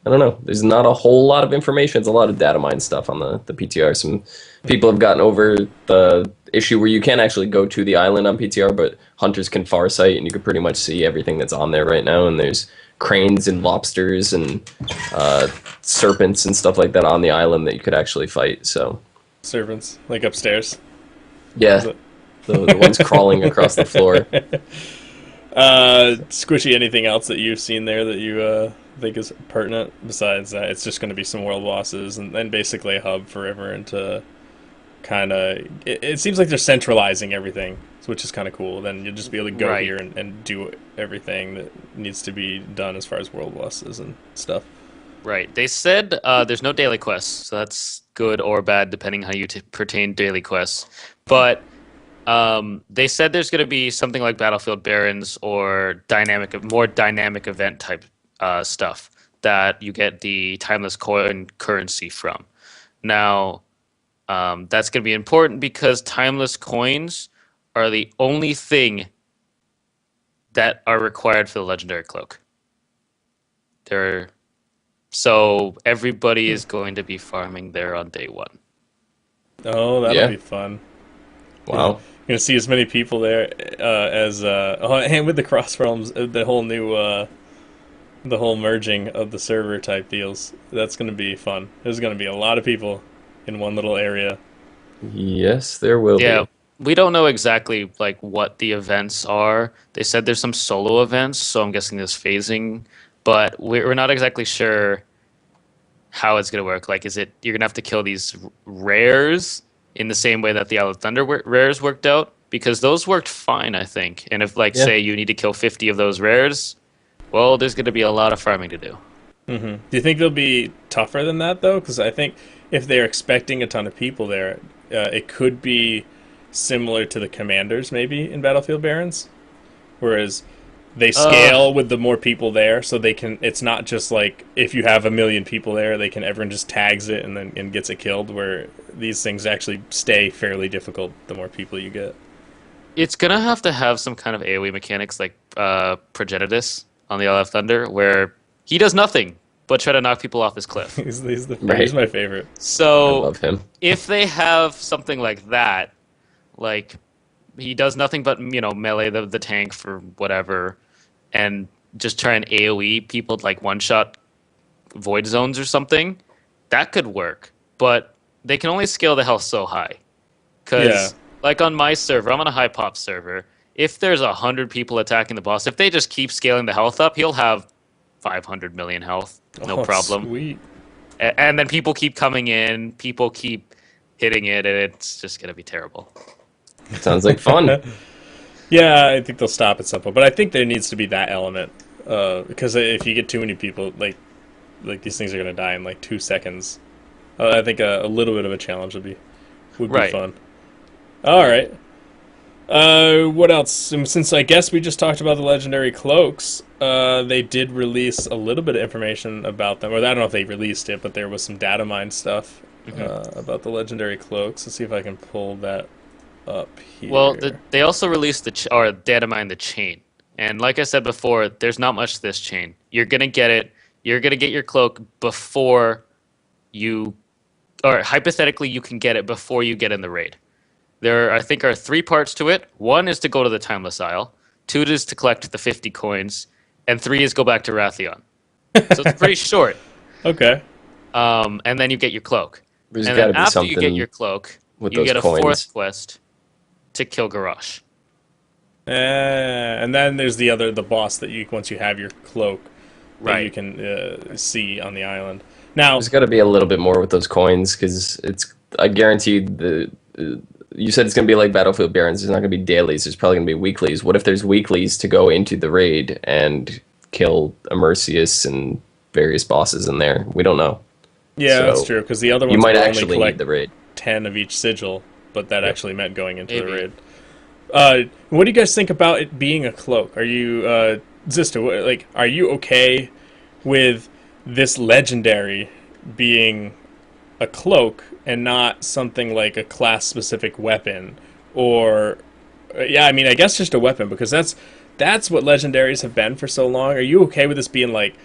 I don't know. There's not a whole lot of information. It's a lot of data mine stuff on the PTR. Some people have gotten over the issue where you can't actually go to the island on PTR, but hunters can farsight, and you can pretty much see everything that's on there right now. And there's cranes and lobsters and serpents and stuff like that on the island that you could actually fight. So serpents, like upstairs? Yeah, the ones crawling across the floor. Squishy, anything else that you've seen there that you think is pertinent? Besides that, it's just going to be some world bosses and then basically a hub for everyone to kind of... It seems like they're centralizing everything, which is kind of cool. Then you'll just be able to go here and do everything that needs to be done as far as world bosses and stuff. Right. They said there's no daily quests, so that's good or bad depending how you pertain daily quests. But they said there's going to be something like Battlefield Barons or more dynamic event type stuff that you get the timeless coin currency from. Now, that's going to be important because timeless coins are the only thing that are required for the legendary cloak. So everybody is going to be farming there on day one. Oh, that'll be fun. Wow. You're going to see as many people there and with the cross realms, the whole new, the whole merging of the server type deals. That's going to be fun. There's going to be a lot of people in one little area. Yes, there will be. Yeah, we don't know exactly like what the events are. They said there's some solo events, so I'm guessing there's phasing, but we're not exactly sure how it's going to work. Like, you're going to have to kill these rares in the same way that the Isle of Thunder rares worked out? Because those worked fine, I think. And if, say, you need to kill 50 of those rares, well, there's going to be a lot of farming to do. Mm-hmm. Do you think they'll be tougher than that, though? Because I think if they're expecting a ton of people there, it could be similar to the commanders, maybe, in Battlefield Barons. Whereas they scale with the more people there, so they can. It's not just like if you have 1 million people there, everyone just tags it and gets it killed. Where these things actually stay fairly difficult the more people you get. It's gonna have to have some kind of AoE mechanics like Progenitus on the LF Thunder, where he does nothing but try to knock people off his cliff. He's my favorite. So I love him. if they have something like that, like he does nothing but melee the tank for whatever, and just try and AoE people like one shot void zones or something, that could work. But they can only scale the health so high, because like on my server, I'm on a high pop server. If there's 100 people attacking the boss, if they just keep scaling the health up, he'll have 500 million health, no problem. Sweet. And then people keep coming in, people keep hitting it, and it's just gonna be terrible. Sounds like fun. Yeah, I think they'll stop at some point, but I think there needs to be that element because if you get too many people, like these things are gonna die in like 2 seconds. I think a little bit of a challenge would be fun. All right. What else? Since I guess we just talked about the legendary cloaks, they did release a little bit of information about them. Or I don't know if they released it, but there was some data mine stuff about the legendary cloaks. Let's see if I can pull that up here. Well, they also released or data mine the chain. And like I said before, there's not much to this chain. You're gonna get it. You're gonna get your cloak before you, or hypothetically, you can get it before you get in the raid. There, I think, are 3 parts to it. 1 is to go to the Timeless Isle. 2 is to collect the 50 coins. And 3 is go back to Rathion. So it's pretty short. Okay. And then you get your cloak. There's and gotta then be after something you get your cloak, with you those get a coins. 4th quest to kill Garrosh. And then there's the boss that once you have your cloak, that Right. you can see on the island. Now, There's got to be a little bit more with those coins because I guarantee you said it's going to be like Battlefield Barons. There's not going to be dailies. There's probably going to be weeklies. What if there's weeklies to go into the raid and kill Immersius and various bosses in there? We don't know. yeah, So, that's true, because the other ones You might will only actually collect need the raid. 10 of each sigil, but that actually meant going into Maybe. the raid. What do you guys think about it being a cloak? Are you, Xizta, are you okay with this legendary being a cloak and not something like a class-specific weapon? Or, I mean, I guess just a weapon, because that's what legendaries have been for so long. Are you okay with this being like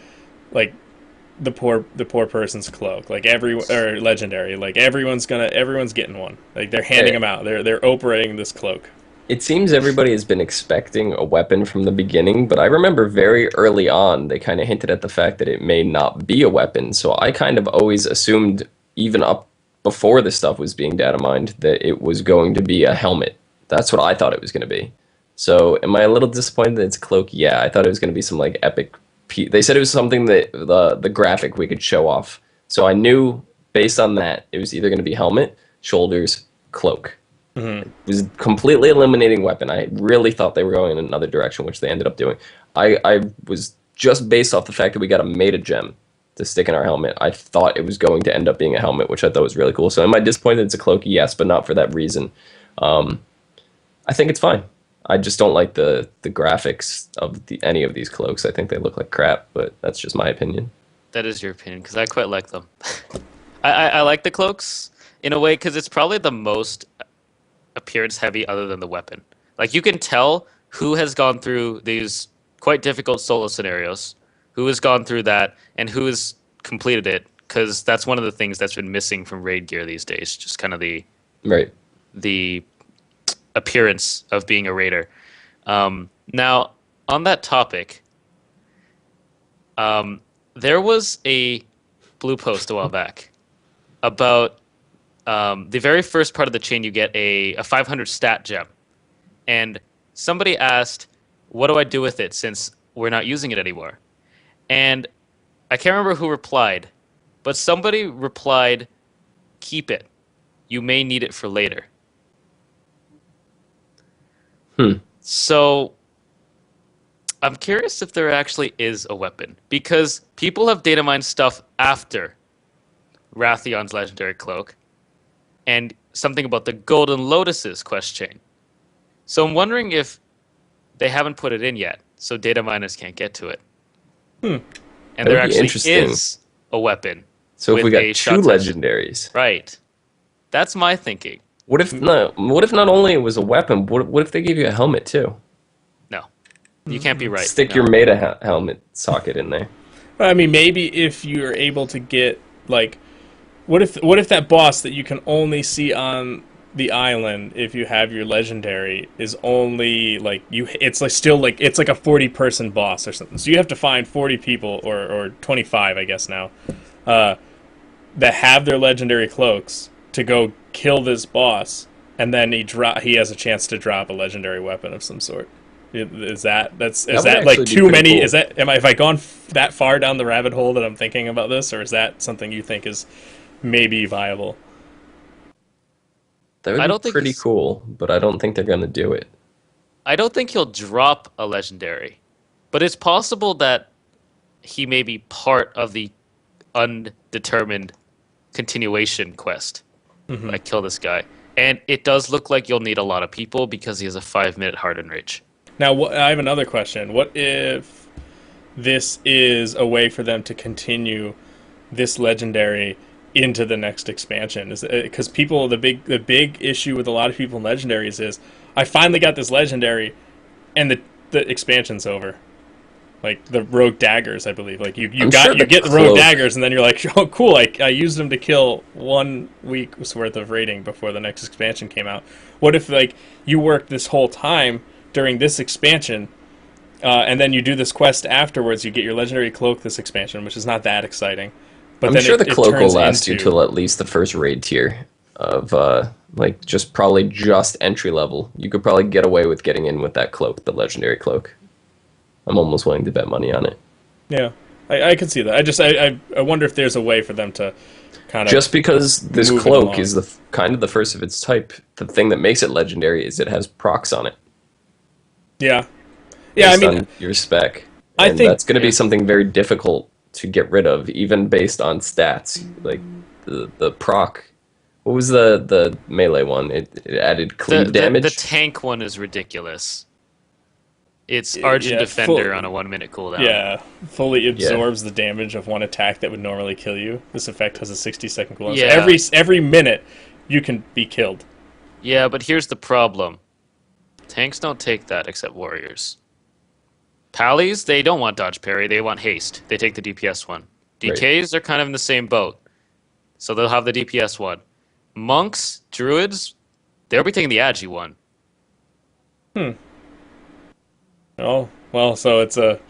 the poor person's cloak, or legendary? Like everyone's getting one. Like they're handing them out. They're operating this cloak. It seems everybody has been expecting a weapon from the beginning, but I remember very early on they kind of hinted at the fact that it may not be a weapon. So I kind of always assumed, even up before this stuff was being data mined, that it was going to be a helmet. That's what I thought it was going to be. So am I a little disappointed that it's a cloak? Yeah, I thought it was going to be some like epic. They said it was something that the graphic we could show off. So I knew based on that it was either going to be helmet, shoulders, cloak. Mm-hmm. It was completely eliminating weapon. I really thought they were going in another direction, which they ended up doing. I was just based off the fact that we got a meta gem to stick in our helmet. I thought it was going to end up being a helmet, which I thought was really cool. So am I disappointed it's a cloak? Yes, but not for that reason. I think it's fine. I just don't like the graphics of any of these cloaks. I think they look like crap, but that's just my opinion. That is your opinion, because I quite like them. I like the cloaks in a way because it's probably the most appearance heavy other than the weapon. Like you can tell who has gone through these quite difficult solo scenarios, who has gone through that, and who has completed it, because that's one of the things that's been missing from raid gear these days. Just kind of the appearance of being a raider. Now, on that topic, there was a blue post a while back about the very first part of the chain. You get a 500 stat gem, and somebody asked, "What do I do with it since we're not using it anymore?" And I can't remember who replied, but somebody replied, "Keep it. You may need it for later." So I'm curious if there actually is a weapon, because people have data mined stuff after Rathion's legendary cloak and something about the Golden Lotus's quest chain. So I'm wondering if they haven't put it in yet, so data miners can't get to it. And That there would be actually interesting. is a weapon. So if with we got a 2 shot touch. legendaries, Right. That's my thinking. what if not only it was a weapon, what if they gave you a helmet too? No. You can't be right. Stick No. your meta helmet socket in there. I mean, maybe if you're able to get like, what if that boss that you can only see on the island if you have your legendary is only like it's like still like it's like a 40-person boss or something. So you have to find 40 people or 25, I guess now, that have their legendary cloaks to go kill this boss, and then he has a chance to drop a legendary weapon of some sort. Is that like too many? Cool. Is that have I gone that far down the rabbit hole that I'm thinking about this, or is that something you think is maybe viable? That would be pretty cool, but I don't think they're going to do it. I don't think he'll drop a legendary, but it's possible that he may be part of the undetermined continuation quest. Like, kill this guy. And it does look like you'll need a lot of people because he has a 5-minute hardened rage. Now, I have another question. What if this is a way for them to continue this legendary into the next expansion? Is because people the big issue with a lot of people in legendaries is I finally got this legendary, and the expansion's over. Like the rogue daggers, I believe. Like you get the rogue daggers, and then you're like, oh, cool! I used them to kill 1 week's worth of raiding before the next expansion came out. What if like you worked this whole time during this expansion, and then you do this quest afterwards? You get your legendary cloak this expansion, which is not that exciting. But I'm sure the cloak will last you till at least the first raid tier of like probably just entry level. You could probably get away with getting in with that cloak, the legendary cloak. I'm almost willing to bet money on it. Yeah, I can see that. I wonder if there's a way for them to kind of just because this cloak is the kind of the first of its type. The thing that makes it legendary is it has procs on it. Yeah, yeah. I mean, on your spec, I think that's going to be something very difficult to get rid of, even based on stats. Like the proc. What was the melee one? It added cleave damage. The tank one is ridiculous. It's Argent Defender on a 1-minute cooldown. Yeah, fully absorbs the damage of one attack that would normally kill you. This effect has a 60-second cooldown. Yeah. So every minute, you can be killed. Yeah, but here's the problem. Tanks don't take that except warriors. Pallies, they don't want dodge parry, they want haste. They take the DPS one. DKs are kind of in the same boat. So they'll have the DPS one. Monks, druids, they'll be taking the agi one. Oh, well, so it's a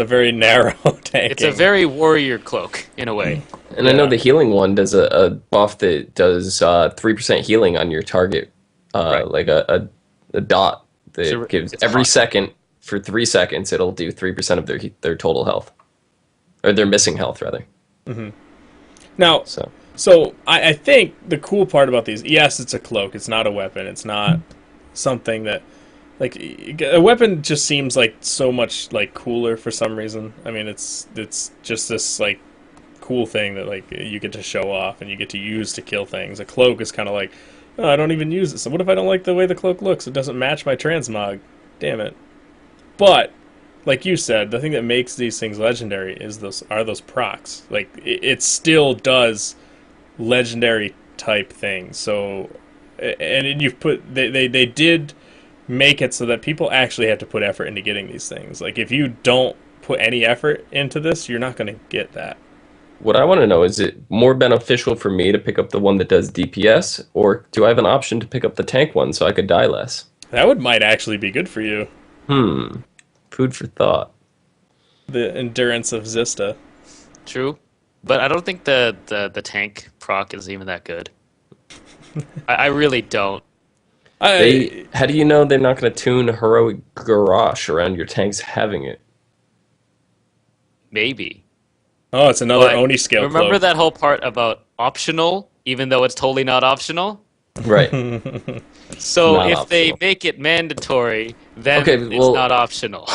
very narrow tank. It's a very warrior cloak, in a way. And I know the healing one does a buff that does 3% healing on your target, like a dot that gives every second for 3 seconds. It'll do 3% of their total health, or their missing health rather. Mm-hmm. Now, so I think the cool part about these, yes, it's a cloak. It's not a weapon. It's not something that. Like, a weapon just seems like so much like cooler for some reason. I mean, it's just this like cool thing that like you get to show off and you get to use to kill things. A cloak is kind of like, oh, I don't even use it. So what if I don't like the way the cloak looks? It doesn't match my transmog. Damn it. But like you said, the thing that makes these things legendary is those procs. Like it still does legendary type things. So and you've put they did make it so that people actually have to put effort into getting these things. Like, if you don't put any effort into this, you're not going to get that. What I want to know, is it more beneficial for me to pick up the one that does DPS, or do I have an option to pick up the tank one so I could die less? That might actually be good for you. Food for thought. The endurance of Xizta. True. But I don't think the tank proc is even that good. I really don't. How do you know they're not going to tune heroic garrosh around your tanks having it? Maybe. Oh, it's another Oni scale. Remember cloak. that whole part about optional, even though it's totally not optional? Right. So not if optional. They make it mandatory, then it's not optional.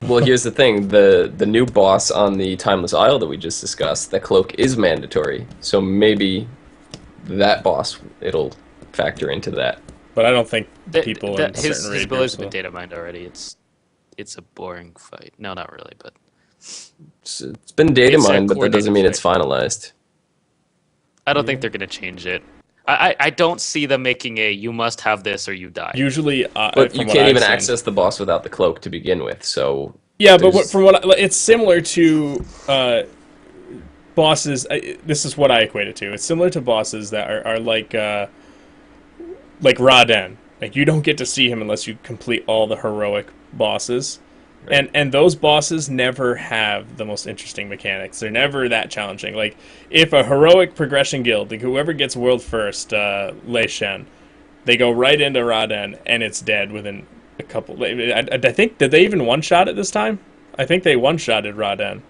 Well, here's the thing. The new boss on the Timeless Isle that we just discussed, that cloak is mandatory. So maybe that boss, it'll factor into that. But I don't think people in certain his raid abilities groups have been data mined already. it's a boring fight. No, not really, but It's been data It's a mined, but that doesn't mean coordinated it's finalized. I don't think they're going to change it. I don't see them making a you must have this or you die. Usually, But from you what can't I've even seen- access the boss without the cloak to begin with, so... Yeah, but there's- from it's similar to bosses. This is what I equate it to. It's similar to bosses that are like Raden. Like you don't get to see him unless you complete all the heroic bosses. Right. And those bosses never have the most interesting mechanics. They're never that challenging. Like if a heroic progression guild, like whoever gets world first, Lei Shen, they go right into Raden and it's dead within a couple. I think did they even one shot it this time? I think they one shotted Raden.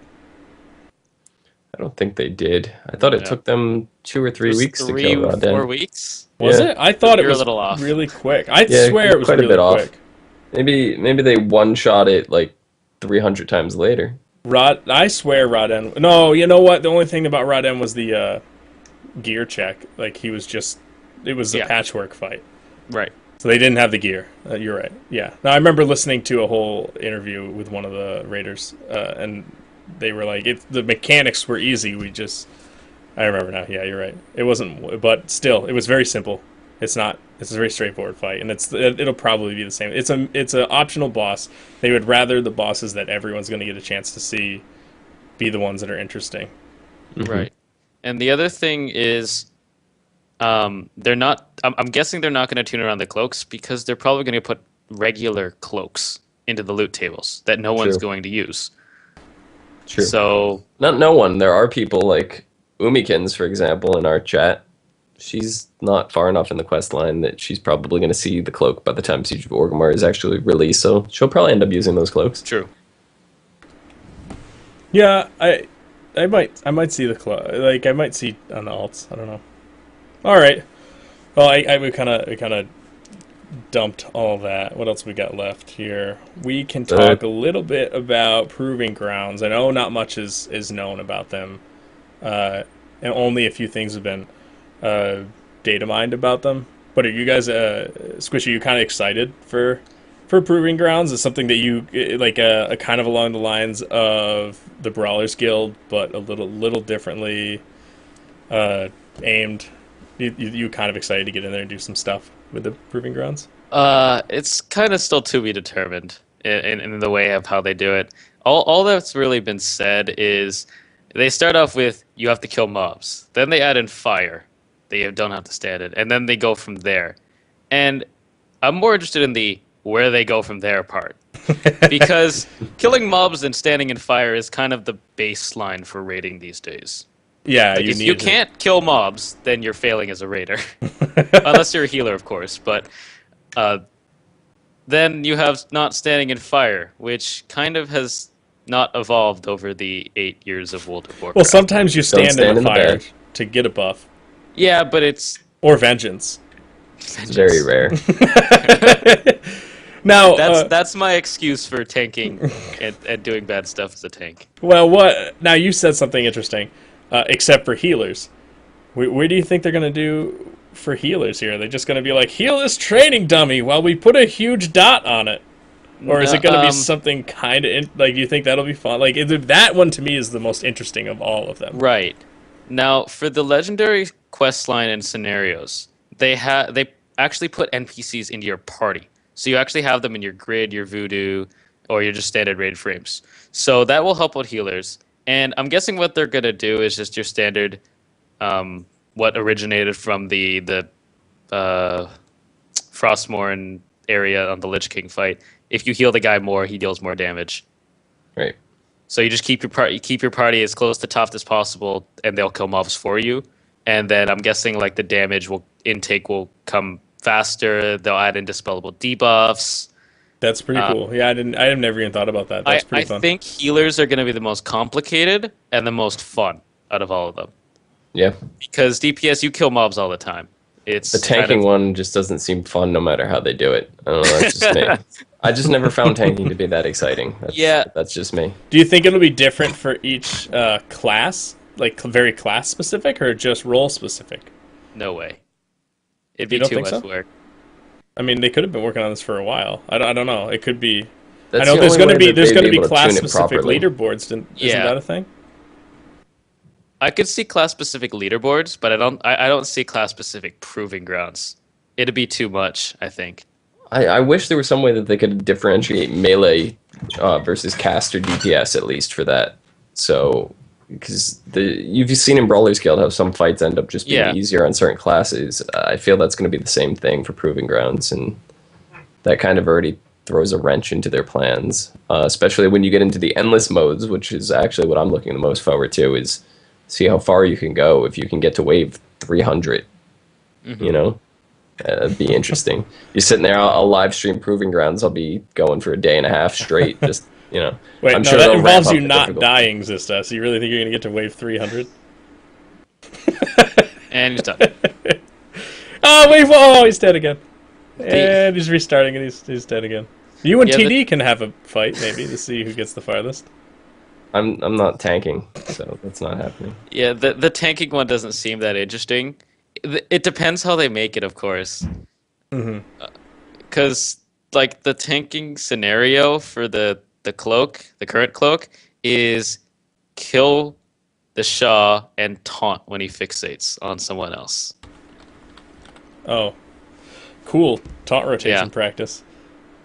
I don't think they did. I thought it took them 2 or 3 weeks to kill Raden. 4 weeks. Was Yeah. it? I thought it You're a was little off. really quick. I Yeah, swear it was quite a really bit off. quick. Maybe they one-shot it like 300 times later. I swear Raden. No, you know what? The only thing about Raden was the gear check. Like it was a patchwork fight. Right. So they didn't have the gear. You're right. Yeah. Now I remember listening to a whole interview with one of the raiders, and they were like, the mechanics were easy. I remember now. Yeah, you're right. It wasn't, but still, it was very simple. It's not. It's a very straightforward fight, and it'll probably be the same. It's an optional boss. They would rather the bosses that everyone's going to get a chance to see be the ones that are interesting. Mm-hmm. Right. And the other thing is, they're not. I'm guessing they're not going to tune around the cloaks because they're probably going to put regular cloaks into the loot tables that no one's going to use. True. So Not no one. There are people like Umikins, for example, in our chat. She's not far enough in the quest line that she's probably going to see the cloak by the time Siege of Orgrimmar is actually released, so she'll probably end up using those cloaks. true. Yeah, I might see I might see on the alts. I don't know. All right. Well, we kind of dumped all that. What else we got left here? We can talk a little bit about Proving Grounds. I know not much is known about them, and only a few things have been data mined about them. But are you guys, Squishy, you kind of excited for Proving Grounds? Is something that you like, kind of along the lines of the Brawlers Guild, but a little differently aimed. You kind of excited to get in there and do some stuff with the Proving Grounds? It's kind of still to be determined in the way of how they do it. All that's really been said is they start off with you have to kill mobs. Then they add in fire. They don't have to stand it. And then they go from there. And I'm more interested in the where they go from there part. Because killing mobs and standing in fire is kind of the baseline for raiding these days. Yeah, Like if you can't kill mobs, then you're failing as a raider. Unless you're a healer, of course. But then you have not standing in fire, which kind of has not evolved over the 8 years of World of Warcraft. Well, sometimes you stand in the fire bed. to get a buff. Yeah, but it's... Or vengeance. It's very rare. Now, that's my excuse for tanking and doing bad stuff as a tank. well, now you said something interesting. Except for healers, where do you think they're going to do for healers here? Are they just going to be like, heal this training dummy while we put a huge dot on it? Or is it going to be something kind of like, you think that'll be fun? Like, that one to me is the most interesting of all of them. Right. Now, for the legendary quest line and scenarios, they actually put NPCs into your party. So you actually have them in your grid, your voodoo, or your just standard raid frames. So that will help out healers. And I'm guessing what they're going to do is just your standard, what originated from the Frostmourne area on the Lich King fight. If you heal the guy more, he deals more damage. Right. So you just keep your party as close to top as possible, and they'll kill mobs for you. And then I'm guessing like the damage intake will come faster. They'll add in dispellable debuffs. That's pretty cool. Yeah, I never even thought about that. That's pretty fun. I think healers are going to be the most complicated and the most fun out of all of them. Yeah. Because DPS, you kill mobs all the time. It's The tanking one just doesn't seem fun no matter how they do it. I don't know, that's just me. I just never found tanking to be that exciting. That's just me. Do you think it'll be different for each class? Like very class specific or just role specific? No way. It'd be You don't too think much so? work. I mean, they could have been working on this for a while. I don't know. It could be... I know there's going to be able to class tune it specific properly. leaderboards. Isn't that a thing? I could see class specific leaderboards, but I don't see class specific proving grounds. It'd be too much, I think. I wish there was some way that they could differentiate melee versus caster DPS at least for that. So, because you've seen in Brawler's Guild how some fights end up just being easier on certain classes. I feel that's going to be the same thing for proving grounds, and that kind of already throws a wrench into their plans. Especially when you get into the endless modes, which is actually what I'm looking the most forward to, is see how far you can go if you can get to wave 300. You know. It'd be interesting. You're sitting there, I'll live stream Proving Grounds. I'll be going for a day and a half straight. Just, Wait, I'm sure that involves you not dying, Xizta. So you really think you're going to get to wave 300? And he's done. He's dead again. And he's restarting and he's dead again. You and TD can have a fight, maybe, to see who gets the farthest. I'm not tanking, so that's not happening. Yeah, the tanking one doesn't seem that interesting. It depends how they make it, of course. Because, the tanking scenario for the cloak, the current cloak, is kill the Shah and taunt when he fixates on someone else. Oh. Cool. Taunt rotation practice.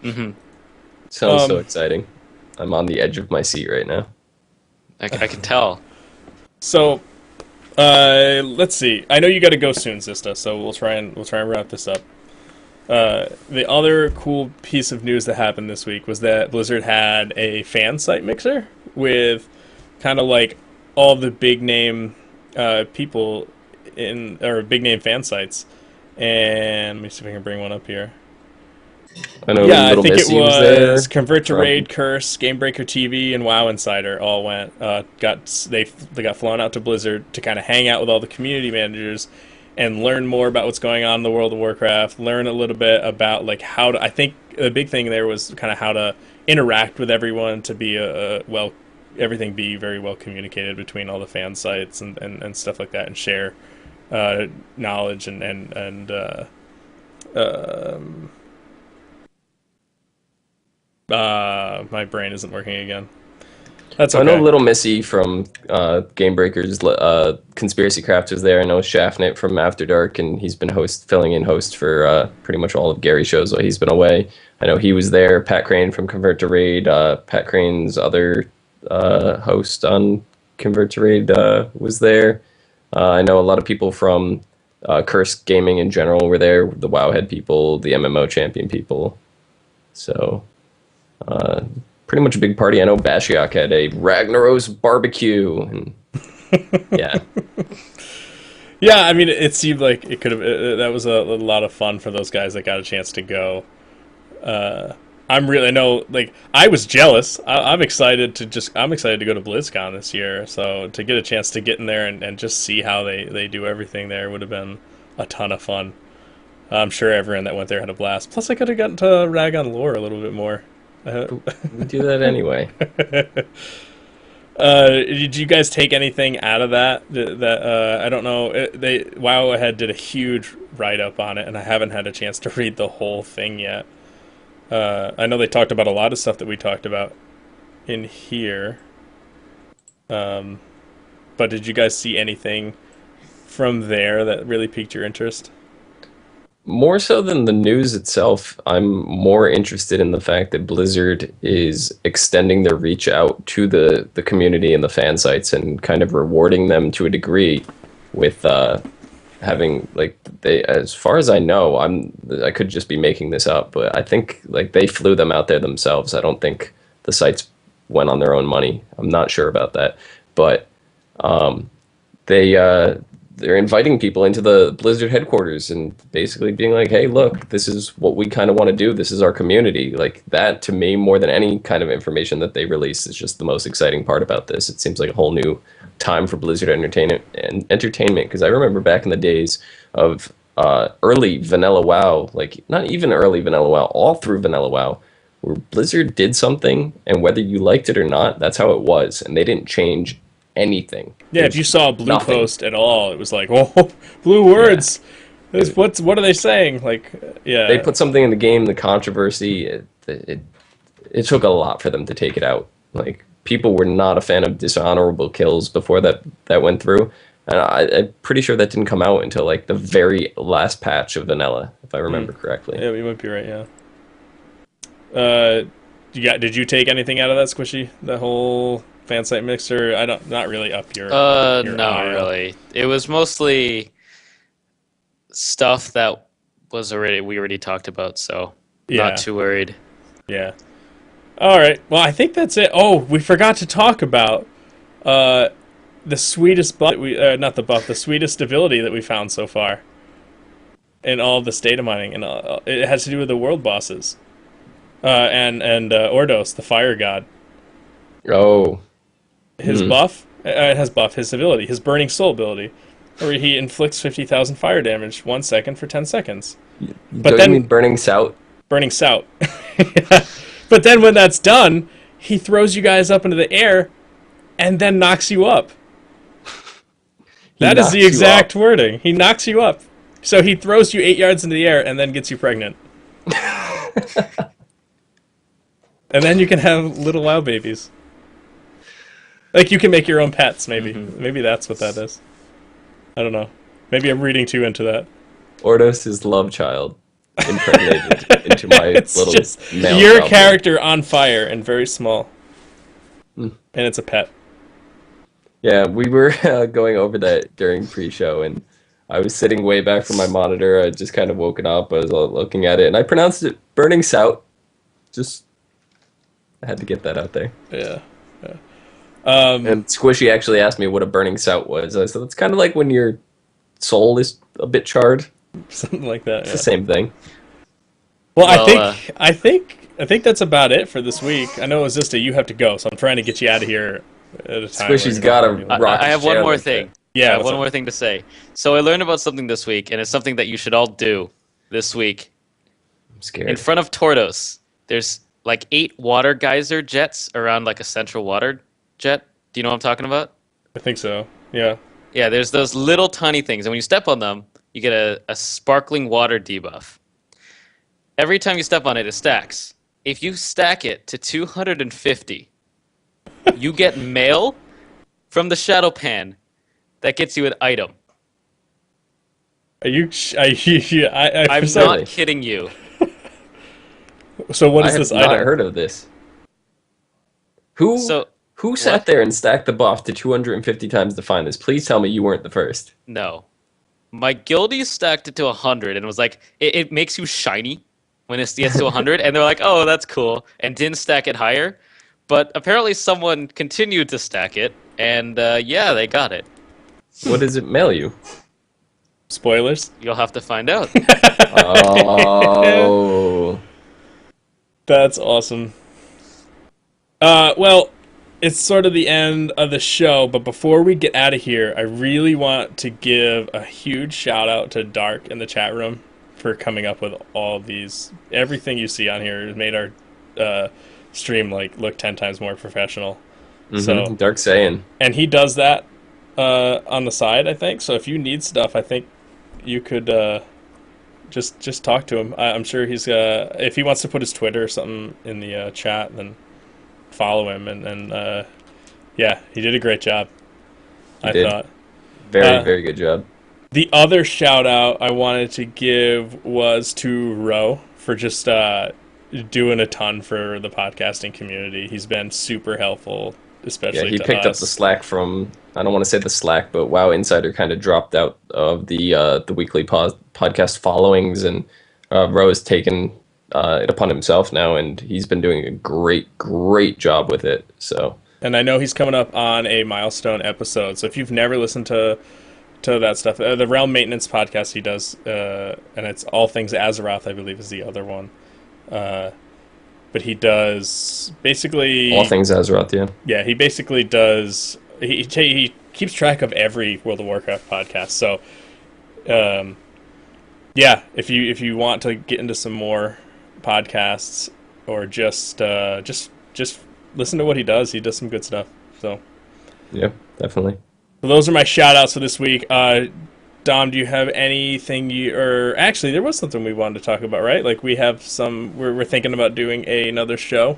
Sounds so exciting. I'm on the edge of my seat right now. I can tell. So... let's see. I know you got to go soon, Xizta, so we'll try and wrap this up. The other cool piece of news that happened this week was that Blizzard had a fan site mixer with kind of like all the big name people or big name fan sites. And let me see if I can bring one up here. I know I think Missy it was there. Convert to Raid, Curse, Gamebreaker TV, and WoW Insider all went. They got flown out to Blizzard to kind of hang out with all the community managers and learn more about what's going on in the World of Warcraft. Learn a little bit about how to. I think the big thing there was kind of how to interact with everyone to be everything be very well communicated between all the fan sites and stuff like that, and share knowledge and my brain isn't working again. That's okay. I know Little Missy from Game Breakers, Conspiracy Craft was there. I know Shaftnit from After Dark, and he's been filling in host for pretty much all of Gary's shows while he's been away. I know he was there. Pat Crane from Convert to Raid, Pat Crane's other host on Convert to Raid was there. I know a lot of people from Curse Gaming in general were there, the Wowhead people, the MMO champion people. So... pretty much a big party. I know Bashiok had a Ragnaros barbecue. And yeah. Yeah, I mean, it seemed like it could have... that was a lot of fun for those guys that got a chance to go. I was jealous. I'm excited to go to BlizzCon this year. So to get a chance to get in there and just see how they do everything there would have been a ton of fun. I'm sure everyone that went there had a blast. Plus, I could have gotten to rag on lore a little bit more. We do that anyway. Did you guys take anything out of that? I don't know. Wowhead did a huge write-up on it, and I haven't had a chance to read the whole thing yet. I know they talked about a lot of stuff that we talked about in here. But did you guys see anything from there that really piqued your interest? More so than the news itself, I'm more interested in the fact that Blizzard is extending their reach out to the community and the fan sites and kind of rewarding them to a degree with having, as far as I know, I could just be making this up, but I think they flew them out there themselves. I don't think the sites went on their own money. I'm not sure about that, but they're inviting people into the Blizzard headquarters and basically being like, hey, look, this is what we kind of want to do. This is our community. That, to me, more than any kind of information that they release, is just the most exciting part about this. It seems like a whole new time for Blizzard entertainment. Because I remember back in the days of early Vanilla WoW, not even early Vanilla WoW, all through Vanilla WoW, where Blizzard did something, and whether you liked it or not, that's how it was. And they didn't change anything. Yeah, if you saw a blue post at all, it was like, oh, blue words. Yeah. What are they saying? They put something in the game, the controversy, it it took a lot for them to take it out. Like, people were not a fan of dishonorable kills before that went through. And I'm pretty sure that didn't come out until like the very last patch of vanilla, if I remember correctly. Yeah, you might be right. Yeah. Did you take anything out of that, Squishy? The whole fan site mixer? Not really up your. Your not aisle. really. It was mostly stuff that we already talked about, so not too worried. Yeah. All right. Well, I think that's it. Oh, we forgot to talk about the sweetest buff. Not the buff. The sweetest ability that we found so far in all the data mining, and it has to do with the world bosses. And Ordos, the fire god. Oh. His buff. It has buff. His ability. His burning soul ability, where he inflicts 50,000 fire damage 1 second for 10 seconds. But then you mean burning sout? Burning sout. Yeah. But then when that's done, he throws you guys up into the air and then knocks you up. That is the exact wording. He knocks you up. So he throws you 8 yards into the air and then gets you pregnant. And then you can have little WoW babies. Like, you can make your own pets, maybe. Maybe that's what that is. I don't know. Maybe I'm reading too into that. Ordos' love child impregnated into my little male your goblin. character on fire and very small. And it's a pet. Yeah, we were going over that during pre-show, and I was sitting way back from my monitor. I just kind of woken up. I was looking at it, and I pronounced it burning sout. I had to get that out there. Yeah. And Squishy actually asked me what a burning sout was. I said, it's kind of like when your soul is a bit charred. Something like that. It's the same thing. Well, I think that's about it for this week. I know, Xizta, you have to go, so I'm trying to get you out of here at a time. Squishy's got a rocket. I have one more thing. Yeah, I have one more thing to say. So I learned about something this week, and it's something that you should all do this week. I'm scared. In front of Tordos, there's like 8 water geyser jets around like a central water jet. Do you know what I'm talking about? I think so. Yeah. Yeah, there's those little tiny things, and when you step on them, you get a sparkling water debuff. Every time you step on it, it stacks. If you stack it to 250, you get mail from the Shadow Pan that gets you an item. Are you? I'm not kidding you. So what is this I item? have not heard of this. Who sat there and stacked the buff to 250 times to find this? Please tell me you weren't the first. No. My guildie stacked it to 100 and was like, it makes you shiny when it gets to 100. And they're like, oh, that's cool. And didn't stack it higher. But apparently someone continued to stack it. And yeah, they got it. What does it mail you? Spoilers? You'll have to find out. Oh. That's awesome. Well, it's sort of the end of the show, but before we get out of here, I really want to give a huge shout out to Dark in the chat room for coming up with all these. Everything you see on here has made our stream look 10 times more professional. So Dark saying. And he does that on the side, I think. So if you need stuff, I think you could just talk to him. I'm sure he's if he wants to put his Twitter or something in the chat, then follow him. And yeah, he did a great job. I thought Very good job. The other shout out I wanted to give was to Ro for just doing a ton for the podcasting community. He's been super helpful, especially to us. He picked up the slack from, I don't want to say the slack, but WoW Insider kind of dropped out of the weekly podcast followings, and Ro has taken it upon himself now, and he's been doing a great job with it. So, and I know he's coming up on a milestone episode, so if you've never listened to that stuff, the Realm Maintenance podcast he does, and it's All Things Azeroth, I believe, is the other one. But he does basically All Things Azeroth, yeah. Yeah, he basically does. He keeps track of every World of Warcraft podcast. So, yeah, if you want to get into some more podcasts or just listen to what he does some good stuff. So, yeah, definitely. So those are my shout outs for this week. Dom, do you have anything or actually there was something we wanted to talk about, right? Like we have we're thinking about doing another show.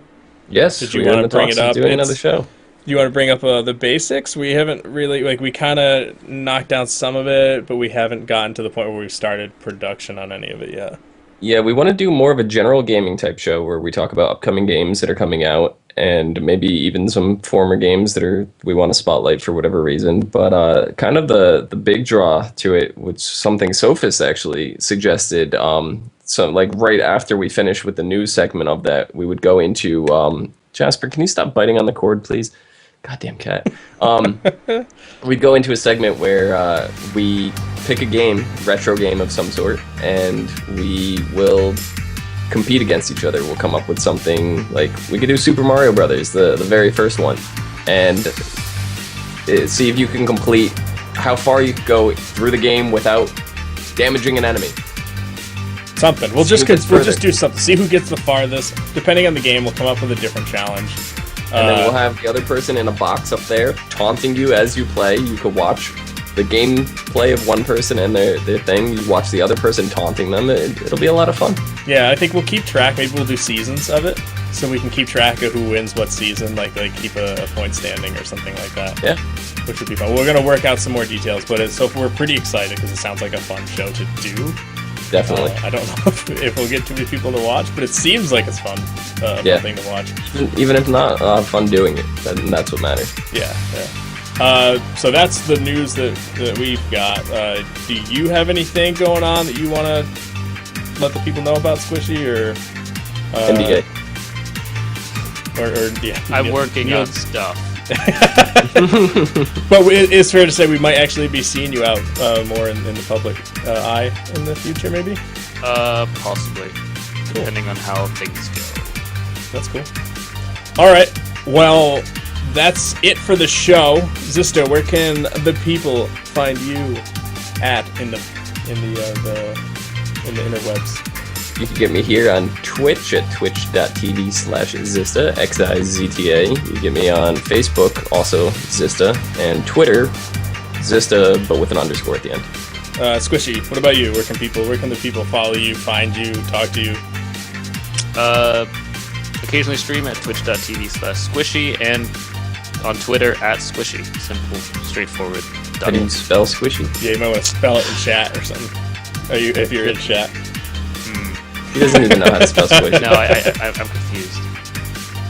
Yes, Did you want to bring it up? Doing another show. You want to bring up the basics? We haven't really, we kind of knocked down some of it, but we haven't gotten to the point where we've started production on any of it yet. Yeah, we want to do more of a general gaming type show where we talk about upcoming games that are coming out and maybe even some former games that we want to spotlight for whatever reason. But kind of the big draw to it, which something Sophist actually suggested, so like right after we finish with the news segment of that, we would go into Jasper, can you stop biting on the cord, please? Goddamn cat. We'd go into a segment where we pick a game, retro game of some sort, and we will compete against each other. We'll come up with something like we could do Super Mario Brothers, the very first one, and see if you can complete how far you could go through the game without damaging an enemy. Something. We'll just do something. See who gets the farthest. Depending on the game, we'll come up with a different challenge. And then we'll have the other person in a box up there taunting you as you play. You could watch the gameplay of one person and their thing. You watch the other person taunting them. It'll be a lot of fun. Yeah, I think we'll keep track. Maybe we'll do seasons of it, so we can keep track of who wins what season. Like keep a point standing or something like that. Yeah, which would be fun. We're gonna work out some more details, but we're pretty excited because it sounds like a fun show to do. Definitely. I don't know if we'll get too many people to watch, but it seems like it's fun. Fun thing to watch. Even if not, fun doing it. That's what matters. Yeah. So that's the news that we've got. Do you have anything going on that you want to let the people know about, Squishei, or NBA? Or yeah. I'm working on stuff. But it's fair to say we might actually be seeing you out more in the public eye in the future, maybe? Possibly. Cool. Depending on how things go. That's cool. All right. Well, that's it for the show. Xizta, where can the people find you at in the interwebs? You can get me here on Twitch at twitch.tv/Xizta, Xizta. You get me on Facebook, also Xizta, and Twitter, Xizta, but with an underscore at the end. Squishei, what about you? Where can the people follow you, find you, talk to you? Occasionally stream at twitch.tv/Squishei and on Twitter at Squishei. Simple, straightforward. How do you spell Squishei? Yeah, you might want to spell it in chat or something. If you're in chat. He doesn't even know how to spell Squishei. No, I'm confused.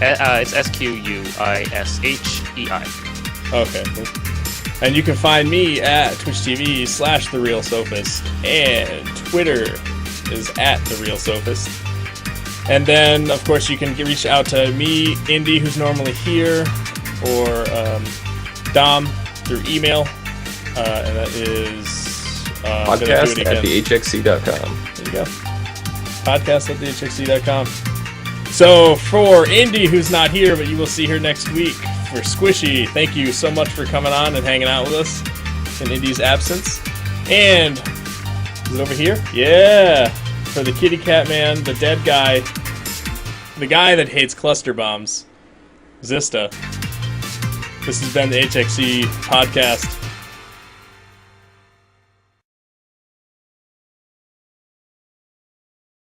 It's SQUISHEI. Okay, cool. And you can find me at twitch.tv/TheRealSophist, and Twitter is at TheRealSophist. And then, of course, you can reach out to me, Indy, who's normally here, or Dom through email, and that is podcast at thehxc.com. There you go. Podcast at thehxc.com. So for Indy, who's not here, but you will see her next week, for Squishei, thank you so much for coming on and hanging out with us in Indy's absence. And is it over here? Yeah. For the kitty cat man, the dead guy, the guy that hates cluster bombs, Xizta. This has been the HXC podcast.